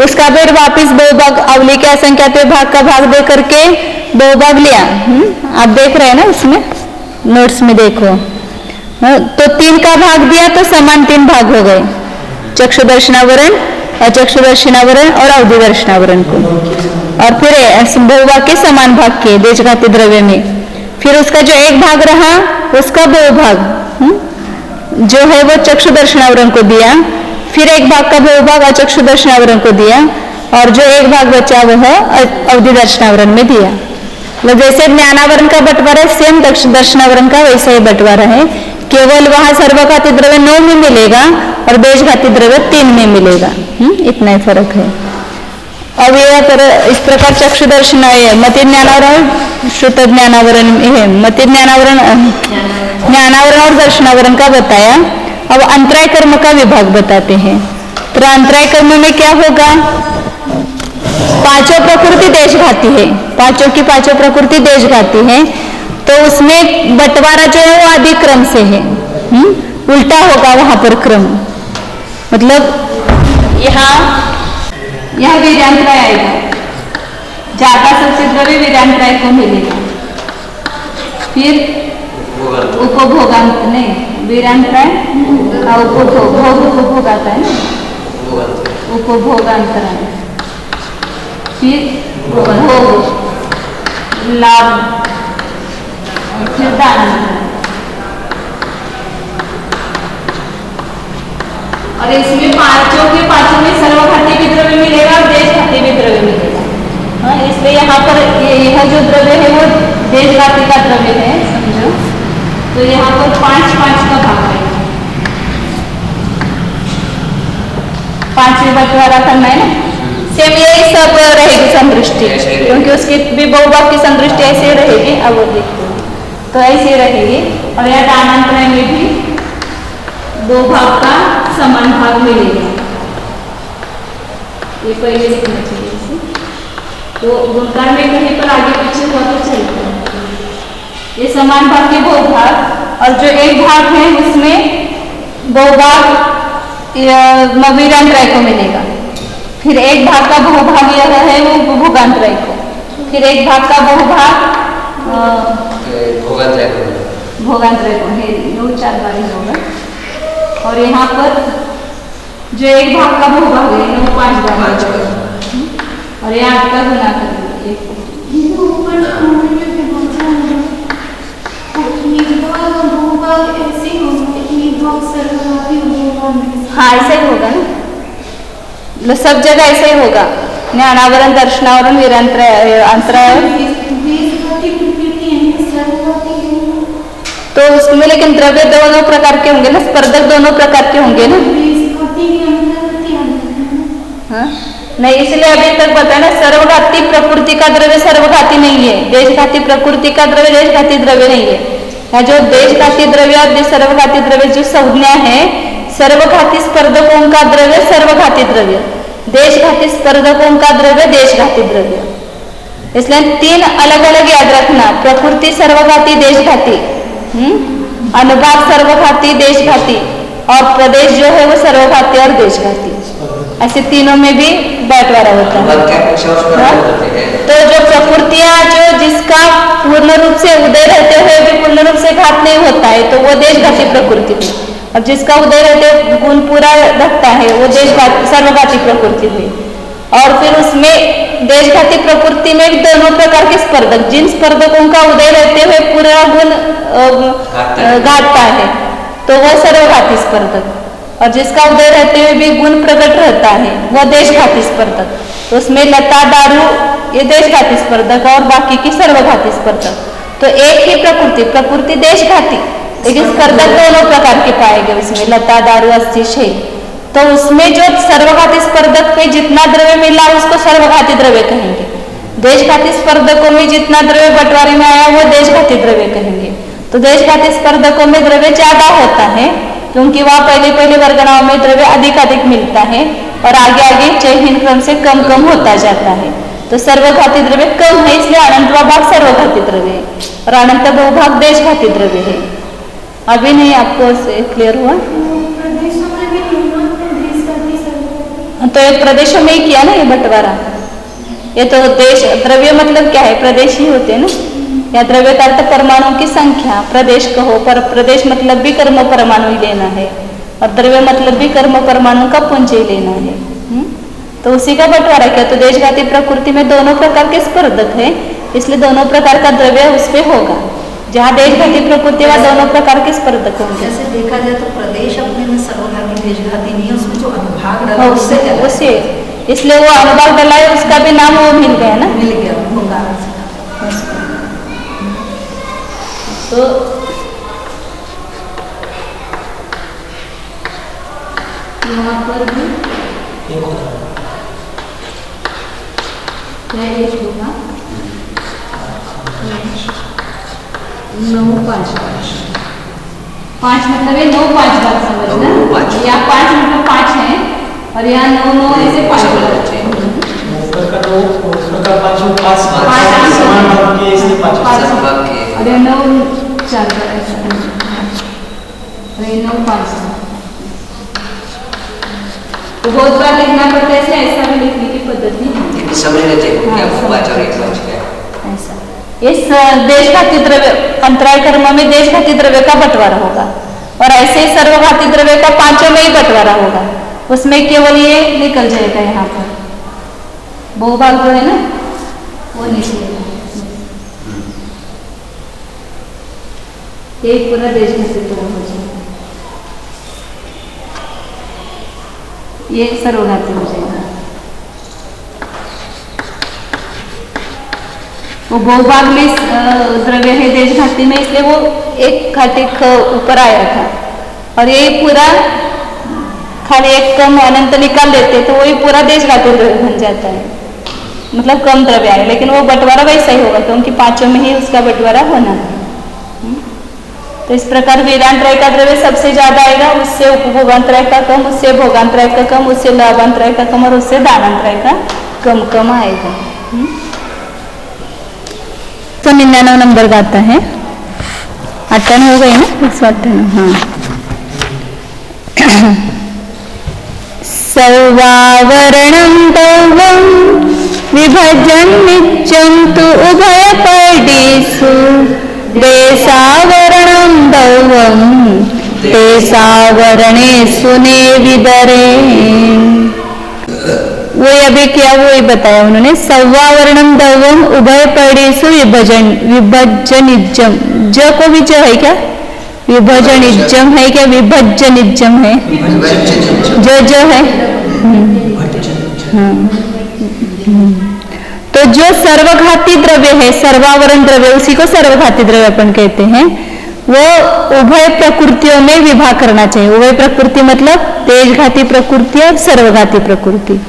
उसका फिर वापिस बहुभाग अवली के असंख्यात भाग का भाग दे करके बहुभाग लिया। आप देख रहे हैं ना उसमें नोट्स में, देखो तो 3 का भाग दिया तो समान 3 भाग हो गए, चक्षु दर्शनावरण, अचक्षु दर्शनावरण और अवधि दर्शनावरण को। और फिर बहुभाग के समान भाग किए देशघाती द्रव्य में। फिर उसका जो एक भाग रहा उसका बहुभाग जो है वो चक्षु दर्शनावरण को दिया, फिर एक भाग का बहुभाग अचक्षु दर्शनावरण को दिया, और जो एक भाग बचा वह अवधि दर्शनावरण में दिया। मतलब जैसे ज्ञानावरण का बंटवारा सेम दर्शनावरण का वैसा ही बंटवारा है, केवल वहां सर्वघाती द्रव्य 9 में मिलेगा और देशघाती द्रव्य 3 में मिलेगा। इतना ही फर्क है। अब ये इस प्रकार चक्षु दर्शन मति ज्ञानावरण, श्रुत ज्ञानावरण है, मति ज्ञानावरण, ज्ञानावरण और दर्शनावरण का बताया। अब अंतराय कर्म का विभाग बताते हैं। तो अंतराय कर्म में क्या होगा, 5 प्रकृति देशघाती है, 5 की 5 प्रकृति देशघाती है, तो उसमें बंटवारा जो है वो आदि क्रम से है, उल्टा होगा वहां पर क्रम। मतलब यहाँ वीर्यांतराय आएगा, ज्यादा सबसे द्रव्य वीर्यांतराय को मिलेगा, फिर उपभोगांत नहीं, वीर्यांतराय उपभोग आता है ना, उपभोगांतराय, फिर भोग, लाभ, फिर दान। और इसमें 5 के 5 में सर्वघाती भी द्रव्य मिलेगा और देशघाती भी द्रव्य मिलेगा। हाँ, इसलिए यहाँ पर यह जो द्रव्य है वो देशघाती का द्रव्य है, समझो। तो यहाँ पर 5-5 का भाग है, 5 में बंटवारा करना है ना। सेम यही सब रहेगी संदृष्टि, क्योंकि उसकी भी बहुभाग की संदृष्टि ऐसे ही रहेगी। अब वो देखो तो ऐसे ही रहेगी। और यह दानांतराय में भी 2 भाग का समान भाग मिलेगा। ये पहले लिखना चाहिए इसे, तो गुणकार में कहीं पर आगे पीछे हुआ तो चलता है। ये समान भाग के बहुभाग और जो एक भाग है उसमें बहुभाग वीरांतराय को मिलेगा। फिर एक भाग का बहुभाग यह है वो भोगांतराय को, फिर एक भाग का बहुभाग भोगांतराय को है 9-4 बार ही होगा। और यहाँ पर जो एक भाग का बहुभाग है 9-5 बार और यहाँ 8 का गुना कर दीजिए। हाँ ऐसा ही होगा ना, सब जगह ऐसा ही होगा। ज्ञानावरण, दर्शनावरण, वीरांतराय, अंतराय। तो उसमें लेकिन द्रव्य दोनों प्रकार के होंगे ना, स्पर्धक दोनों प्रकार के होंगे ना। हाँ नहीं, इसलिए अभी तक बताया ना, सर्वघाती प्रकृति का द्रव्य सर्वघाती नहीं है, देशघाती प्रकृति का द्रव्य देशघाती द्रव्य नहीं है। जो देशघाती द्रव्य और सर्वघाती द्रव्य जो संज्ञा है, सर्वघाती स्पर्धकों का द्रव्य सर्वघाती द्रव्य, देशघाती स्पर्धकों का द्रव्य देशघाती द्रव्य। इसलिए 3 अलग अलग याद रखना, प्रकृति सर्वघाती देशघाती, अनुभाग सर्वघाती देशघाती, और प्रदेश जो है वो सर्वघाती और देशघाती। ऐसे तीनों में भी बंटवारा होता है। तो जो प्रकृतियां जो जिसका पूर्ण रूप से उदय रहते हुए भी पूर्ण रूप से घात नहीं होता है तो वो देशघाती प्रकृति हुई, और जिसका उदय रहते गुण पूरा रखता है वो देशघाती सर्वघाती प्रकृति हुई। और फिर उसमें देशघाती प्रकृति में भी दोनों प्रकार के स्पर्धक, जिन स्पर्धकों का उदय रहते हुए पूरा गुण घाटता है तो वह सर्वघाती स्पर्धक, और जिसका उदय रहते हुए भी गुण प्रकट रहता है वह देशघाती स्पर्धक। तो उसमें लता दारू ये देशघाती स्पर्धक और बाकी की सर्वघाती स्पर्धक। तो एक ही प्रकृति देशघाती, लेकिन स्पर्धक दोनों प्रकार के पाएंगे उसमें, लता दारू अस्थि शैल। तो उसमें जो सर्वघाती स्पर्धक में जितना द्रव्य मिला उसको सर्वघाती द्रव्य कहेंगे, देशघाती स्पर्धकों में जितना द्रव्य बंटवारे में आया वो देशघाती द्रव्य कहेंगे। तो देशघाती स्पर्धकों में द्रव्य ज्यादा होता है क्योंकि वह पहले वर्गणाओं में द्रव्य अधिक मिलता है और आगे चयहीन क्रम से कम होता जाता है। तो सर्वघाती द्रव्य कम है, इसलिए अनंत भाग सर्वघाती द्रव्य है और अनंत बहुभाग देशघाती द्रव्य है। अभी नहीं आपको क्लियर हुआ? तो एक प्रदेशों में ही किया ना ये बंटवारा। ये तो देश द्रव्य मतलब क्या है, प्रदेश ही होते हैं ना, या द्रव्य का अर्थ परमाणुओं की संख्या, प्रदेश कहो, पर प्रदेश मतलब भी कर्म परमाणु ही लेना है और द्रव्य मतलब भी कर्म परमाणु का पुंज ही लेना है। तो उसी का बंटवारा किया। तो देशघाती प्रकृति में दोनों प्रकार के स्पर्धक है, इसलिए दोनों प्रकार का द्रव्य उसमें होगा। जहाँ देशघाती प्रकृति व दोनों प्रकार के स्पर्धक होंगे। जैसे देखा जाए तो प्रदेश अपने में सर्वघाती देशघाती नहीं है, उसमें जो अनुभाग डाला उससे इसलिए वो अनुभाग डाला है, उसका भी नाम वो मिल गया ना, मिल गया भोगान। तो यहाँ पर भी एक होगा 9-5 मतलब है 9-5 बार समझना, या 5 मतलब 5 है और यहाँ 9 ऐसे 5 और 9-4 बार ऐसा, और 9-5 तो बहुत बार लिखना पड़ता है, ऐसा भी लिखने की पद्धति समझना चाहिए क्या 5 और 1 5 क्या ऐसा। इस देशघाती द्रव्य अंतराय कर्म में देशघाती द्रव्य का बंटवारा होगा और ऐसे ही सर्वघाती द्रव्य का 5 में ही बंटवारा होगा। उसमें केवल ये निकल जाएगा, यहाँ पर बहुभाग जो है ना वो निकलेगा, एक पूरा देशघाती द्रव्य हो जाएगा, ये सर्वघाती हो जाएगा। वो बहुभाग में द्रव्य है देशघाती में, इसलिए वो एक घाती ऊपर आया था और ये पूरा खाली एक कम अनंत निकाल देते तो वही पूरा देशघाती द्रव्य बन जाता है, मतलब कम द्रव्य आए, लेकिन वो बंटवारा वैसा ही होगा क्योंकि 5 में ही उसका बंटवारा होना है। तो इस प्रकार वीरांतराय का द्रव्य सबसे ज्यादा आएगा, उससे उपभोगांतराय का कम, उससे भोगांतराय का कम, उससे लाभांतराय का कम और उससे दानांतराय का कम आएगा। तो 99 नंबर गाता है। 58 हो गई ना, 158, हाँ। सर्वावरणं दौवं विभजन नित्यं तु उभयपदेषु देशावरणं दौवं देशावरणेषु नेविदरे। वो अभी क्या वो ही बताया उन्होंने, सव्वावर्णम दवम उभय पदेषु विभजनिज्जम। ज को भी ज है क्या, विभजनिज्जम है क्या, विभजनिज्जम है, ज है। तो जो सर्वघाती द्रव्य है, सर्वावरण द्रव्य, उसी को सर्वघाती द्रव्य अपन कहते हैं, वो उभय प्रकृतियों में विभाग करना चाहिए। उभय प्रकृति मतलब तेजघाती प्रकृति और सर्वघाती प्रकृति।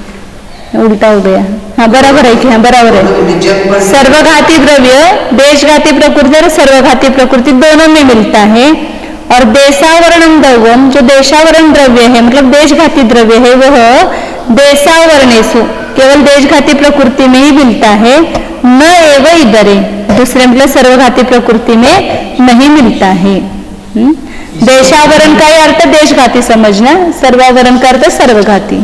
उल्टा हो गया, हाँ बराबर है कि, हाँ बराबर है। सर्वघाती द्रव्य देशघाती प्रकृति और सर्वघाती प्रकृति दोनों में मिलता है। और देशावरणम द्रव्यम, जो देशावरण द्रव्य है मतलब देशघाती द्रव्य है, वह देशावरणेषु केवल देशघाती प्रकृति में ही मिलता है, न एव इधरे, दूसरे मतलब सर्वघाती प्रकृति में नहीं मिलता है। देशावरण का अर्थ देशघाती समझना, सर्वावरण का अर्थ सर्वघाती।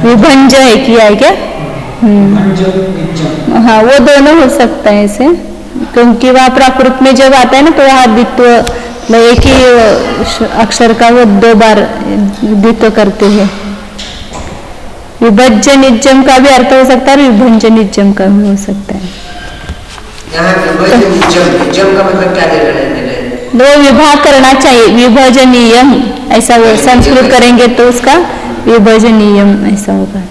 विभंज है किया है क्या, हाँ वो दोनों हो सकता है ऐसे, क्योंकि वह प्राकृत में जब आता है ना तो वहाँ द्वित्व एक ही अक्षर का वो 2 बार द्वित्व करते हैं। विभजनिज्जम का भी अर्थ हो सकता है, विभंजनिज्जम का भी हो सकता है। यहाँ विभजनिज्जम का मतलब क्या ले रहे हैं? दो विभाग करना चाहिए, विभजनीयम ऐसा वो संस्कृत करेंगे तो उसका विभजनीयम ऐसा होगा।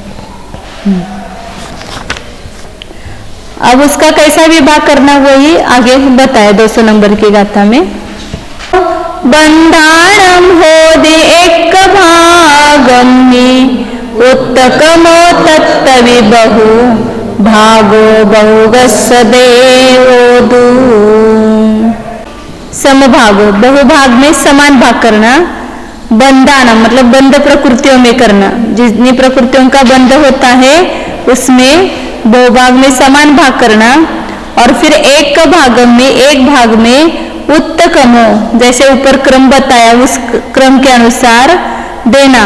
अब उसका कैसा विभाग करना वही आगे बताया 200 नंबर की गाथा में। बंधाणम होदि एक भागम्नि उत्तकमो तत्तविबहु भागो बहुगस्य देवोदु। समभागो, बहुभाग में समान भाग करना। बंधानम मतलब बंध प्रकृतियों में करना, जितनी प्रकृतियों का बंध होता है उसमें बहुभाग में समान भाग करना। और फिर एक भाग में उत्तकमो, जैसे ऊपर क्रम बताया उस क्रम के अनुसार देना।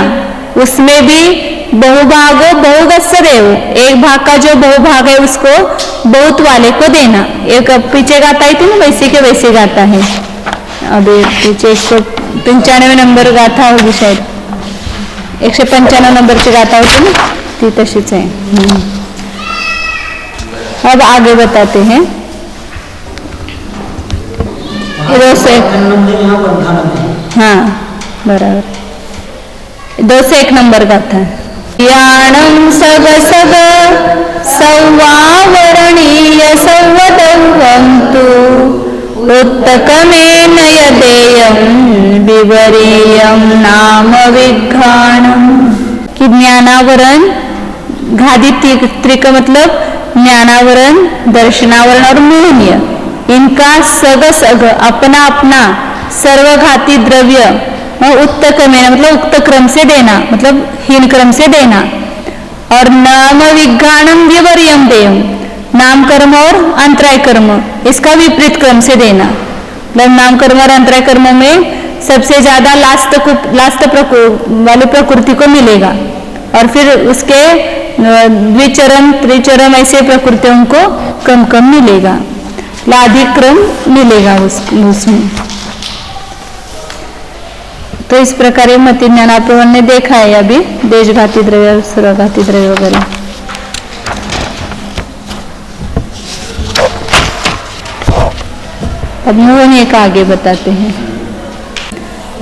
उसमें भी बहुभागो बहुगस्य देव, एक भाग का जो बहुभाग है उसको बहुत वाले को देना। एक पीछे गाता ही थी ना वैसे के वैसे गाता है। अभी पीछे 195 नंबर गाथा होगी शायद, 195 नंबर की गाथा होती ना, ती तशीच है। अब आगे बताते हैं। 201, हाँ बराबर, 201 नंबर गाथा। याणं सग सग सौवावरणीय सौवदौवं तु उत्तकमेन यदेयं विवरीयं नाम विघ्राणं। कि ज्ञानावरण घादी त्रिक मतलब ज्ञानावरण, दर्शनावरण और मोहनीय, इनका सग सग अपना अपना सर्वघाती द्रव्य उत्तकमेन मतलब उक्त क्रम से देना, मतलब हीन क्रम से देना। और नाम विघ्राणम विवरीयम देयम, नाम कर्म और अंतराय कर्म इसका विपरीत क्रम से देना। मतलब नाम कर्म और अंतराय कर्म में सबसे ज्यादा लास्ट वाली प्रकृति को मिलेगा, और फिर उसके द्विचरम त्रिचरम ऐसे प्रकृतियों को कम कम मिलेगा, लाधिक क्रम मिलेगा उसमें। तो इस प्रकार मति ज्ञानाप्रवन ने देखा है अभी देशघाती द्रव्य और सर्वघाती द्रव्य वगैरह। अब मोहे का आगे बताते हैं।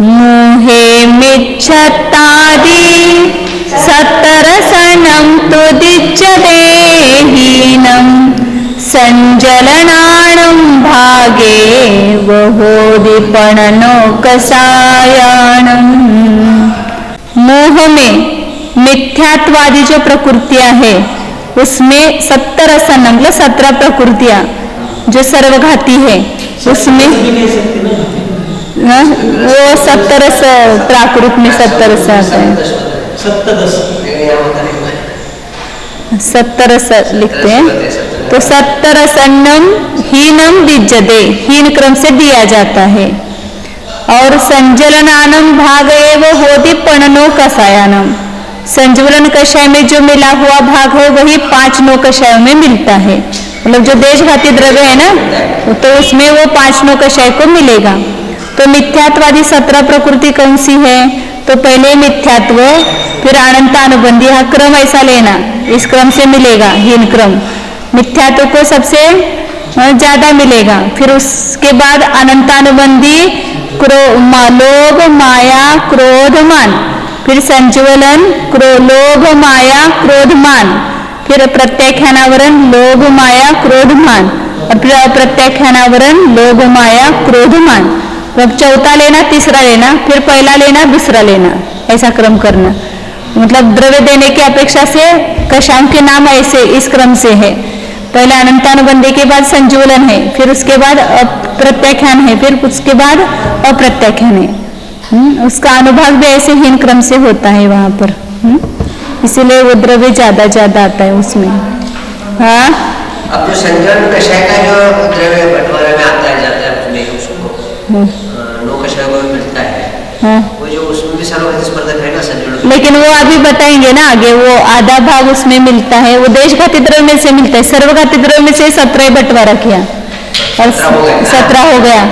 मोहे मिच्छतादि सत्तरसनं तुदिच्यतेहीनं संजलनाणं भागे वहोदिपणनोकसायाणं। मोह में मिथ्यात्वादी जो प्रकृतियां है उसमें 70 रसन मतलब 17 प्रकृतियां जो सर्वघाती है उसमें वो 70 रस प्राकृत में 70 रस आता है, 70 रस लिखते हैं। तो 70 रसन्नम हीनम विज्जते, हीन क्रम से दिया जाता है। और संजलनानम भाग एव होति पणनो कषायानम, संजवलन कषाय में जो मिला हुआ भाग है वही 5 नौ कषायों में मिलता है। मतलब जो देशघाती द्रव्य है ना, तो उसमें वो 5 नौ कषाय को मिलेगा। तो मिथ्यात्वादी 17 प्रकृति कौन सी है? तो पहले मिथ्यात्व, फिर अनंत अनुबंधी, यह क्रम ऐसा लेना, इस क्रम से मिलेगा हीन क्रम। मिथ्यात्व को सबसे ज्यादा मिलेगा, फिर उसके बाद अनंतानुबंधी लोभ माया क्रोध मान, फिर संज्वलन लोभ माया क्रोध मान, फिर प्रत्याख्यानावरण लोभ माया क्रोध मान, और फिर अप्रत्याख्यानावरण लोभ माया क्रोध मान। अब चौथा लेना, तीसरा लेना, फिर पहला लेना, दूसरा लेना, ऐसा क्रम करना। मतलब द्रव्य देने की अपेक्षा से कषायों के नाम ऐसे इस क्रम से है। पहले अनंतानुबंधी के बाद संज्वलन है, फिर उसके बाद प्रत्याख्यान है, फिर उसके बाद अप्रत्याख्यान है। उसका अनुभाग भी ऐसे हीन क्रम से होता है वहां पर, इसीलिए वो द्रव्य ज्यादा आता है उसमें। हाँ, अब जो संजलन कषाय का जो द्रव्य बंटवारे में आता है जाता है उसमें उसको नौ कषाय को मिलता है। हाँ, वो जो उसमें भी सर्वगति स्पर्धक है ना संजलन, लेकिन वो अभी बताएंगे ना आगे, वो आधा भाग उसमें मिलता है, वो देशघाती द्रव्य में से मिलता है। सर्वघाती द्रव्य में से 17 बंटवारा किया और 17 हो गया।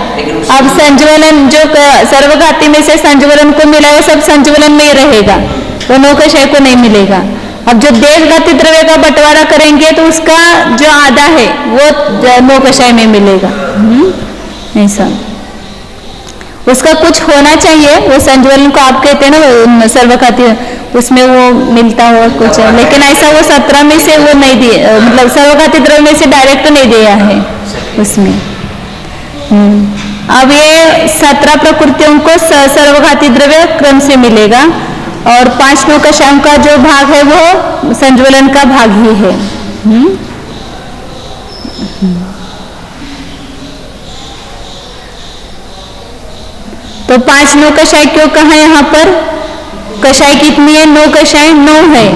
अब संज्वलन जो सर्वघाती में से संज्वलन को मिला वो सब संज्वलन में ही रहेगा, वो नौ कषाय को नहीं मिलेगा। अब जो देशघाती द्रव्य का बंटवारा करेंगे तो उसका जो आधा है वो नौ कषाय में मिलेगा। ऐसा उसका कुछ होना चाहिए, वो संज्वलन को आप कहते हैं ना सर्वघाती, उसमें वो मिलता हुआ कुछ है, लेकिन ऐसा वो 17 में से वो नहीं दिया, मतलब सर्वघाती द्रव्य में से डायरेक्ट नहीं दिया है उसमें। अब ये 17 प्रकृतियों को सर्वघाती द्रव्य क्रम से मिलेगा, और 5 नौ कषायों का जो भाग है वो संज्वलन का भाग ही है। तो 5 नौ कषाय क्यों कहा यहाँ पर? कषाय कितनी है? 9 कषाय 9 है,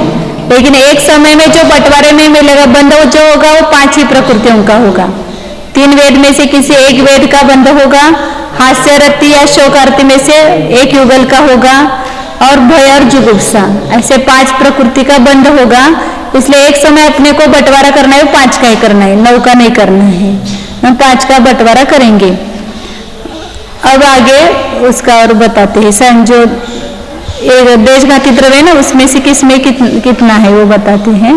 लेकिन एक समय में जो बंटवारे में मिलेगा बंध जो होगा वो 5 ही प्रकृतियों का होगा। 3 वेद में से किसी एक वेद का बंध होगा, हास्यरति या शोकार्ति में से एक युगल का होगा, और भय और जुगुप्सा, ऐसे 5 प्रकृति का बंध होगा। इसलिए एक समय अपने को बंटवारा करना है, 5 का ही करना है, 9 का नहीं करना है। हम 5 का बंटवारा करेंगे। अब आगे उसका और बताते हैं। जो एक देशघाती द्रव्य है ना, उसमें से किसमें कितना है वो बताते हैं।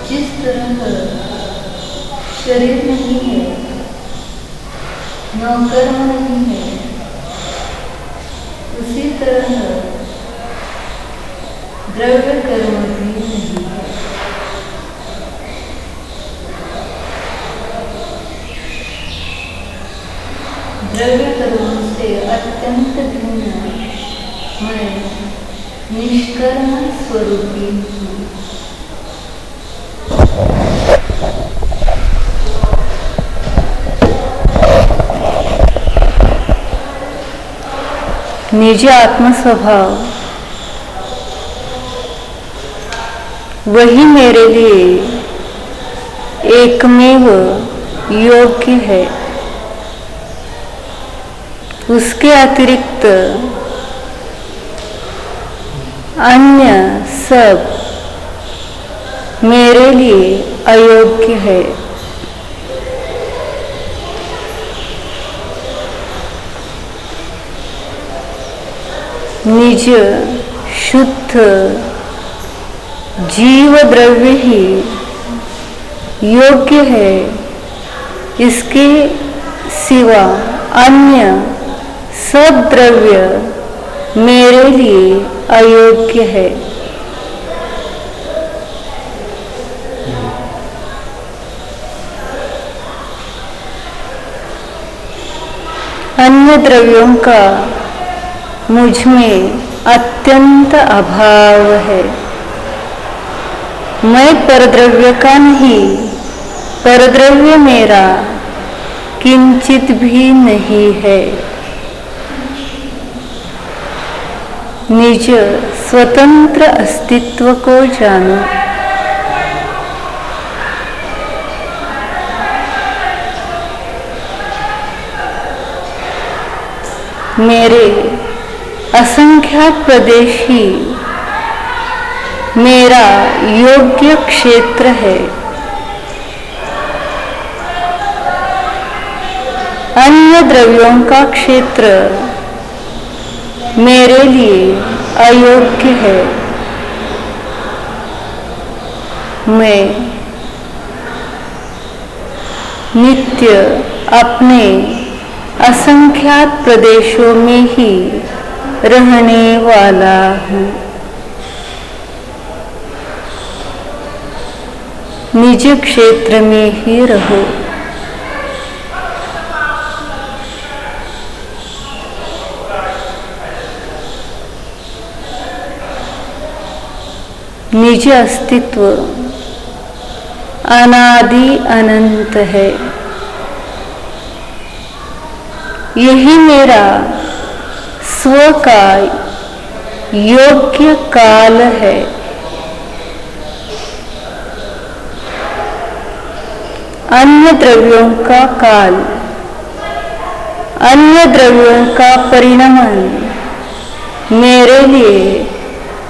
जिस तरह शरीर नहीं है, न कर्म नहीं है, उसी तरह द्रव्य कर्म भी नहीं है। द्रव्य कर्म से अत्यंत भिन्न मैं निष्कर्म स्वरूपी हूँ। निज आत्म स्वभाव वही मेरे लिए एकमेव योग्य है, उसके अतिरिक्त अन्य सब मेरे लिए अयोग्य है। निज शुद्ध जीव द्रव्य ही योग्य है, इसके सिवा अन्य सब द्रव्य मेरे लिए अयोग्य है। अन्य द्रव्यों का मुझ में अत्यंत अभाव है। मैं परद्रव्य का नहीं, परद्रव्य मेरा किंचित भी नहीं है। निज स्वतंत्र अस्तित्व को जानो। मेरे असंख्यात प्रदेश ही मेरा योग्य क्षेत्र है। अन्य द्रव्यों का क्षेत्र मेरे लिए अयोग्य है। मैं नित्य अपने असंख्यात प्रदेशों में ही रहने वाला हूँ। निज क्षेत्र में ही रहो। निज अस्तित्व अनादि अनंत है। यही मेरा स्व का योग्य काल है। अन्य द्रव्यों का काल, अन्य द्रव्यों का परिणमन मेरे लिए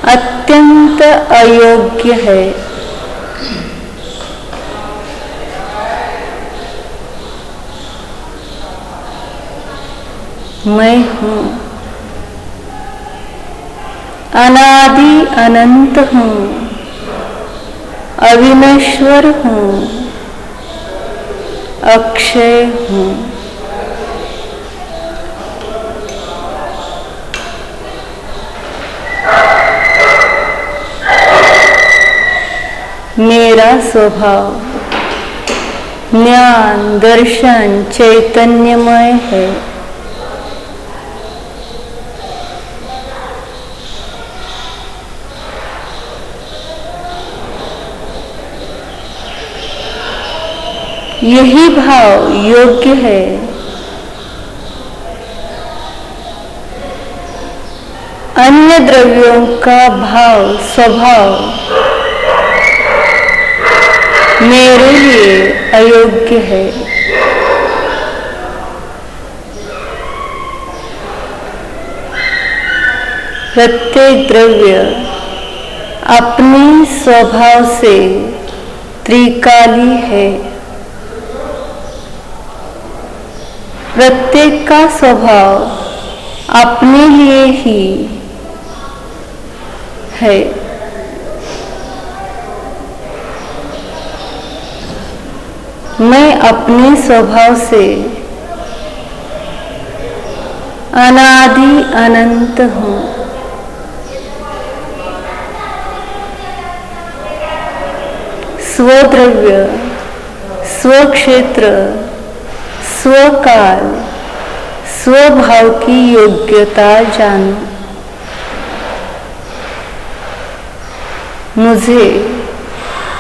अत्यंत अयोग्य है। मैं हूँ, अनादि अनंत हूँ, अविनश्वर हूँ, अक्षय हूँ। मेरा स्वभाव ज्ञान दर्शन चैतन्यमय है। यही भाव योग्य है। अन्य द्रव्यों का भाव स्वभाव मेरे लिए अयोग्य है। प्रत्येक द्रव्य अपने स्वभाव से त्रिकाली है। प्रत्येक का स्वभाव अपने लिए ही है। मैं अपने स्वभाव से अनादि अनंत हूँ। स्वद्रव्य, स्वक्षेत्र, स्वकाल, स्वभाव की योग्यता जानो। मुझे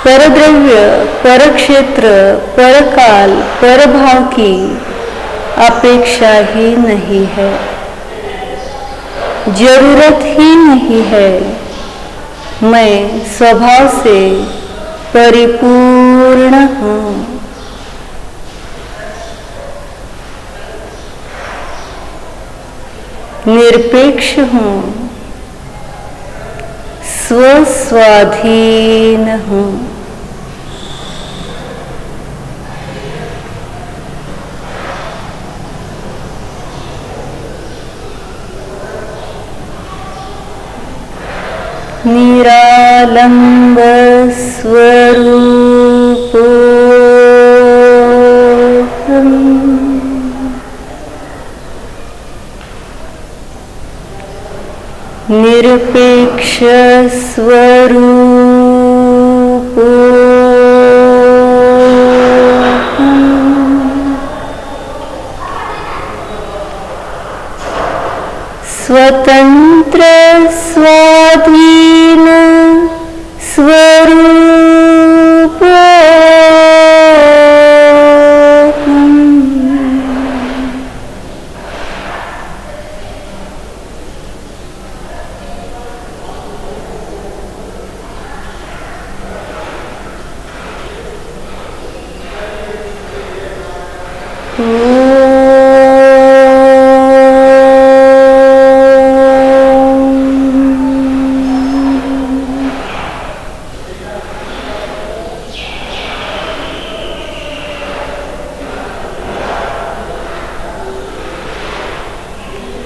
परद्रव्य, परक्षेत्र, परकाल, परभाव की अपेक्षा ही नहीं है, जरूरत ही नहीं है। मैं स्वभाव से परिपूर्ण हूँ। निरपेक्ष हूँ, स्वस्वाधीन हूँ। निरालंब स्वरूपोऽहम्। निरपेक्ष स्वरूपोऽहम्। स्वतंत्र स्वाधीन स्वरूप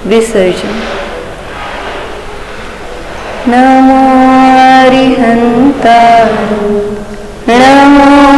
विसर्जन. नमो अरिहंताय, नमो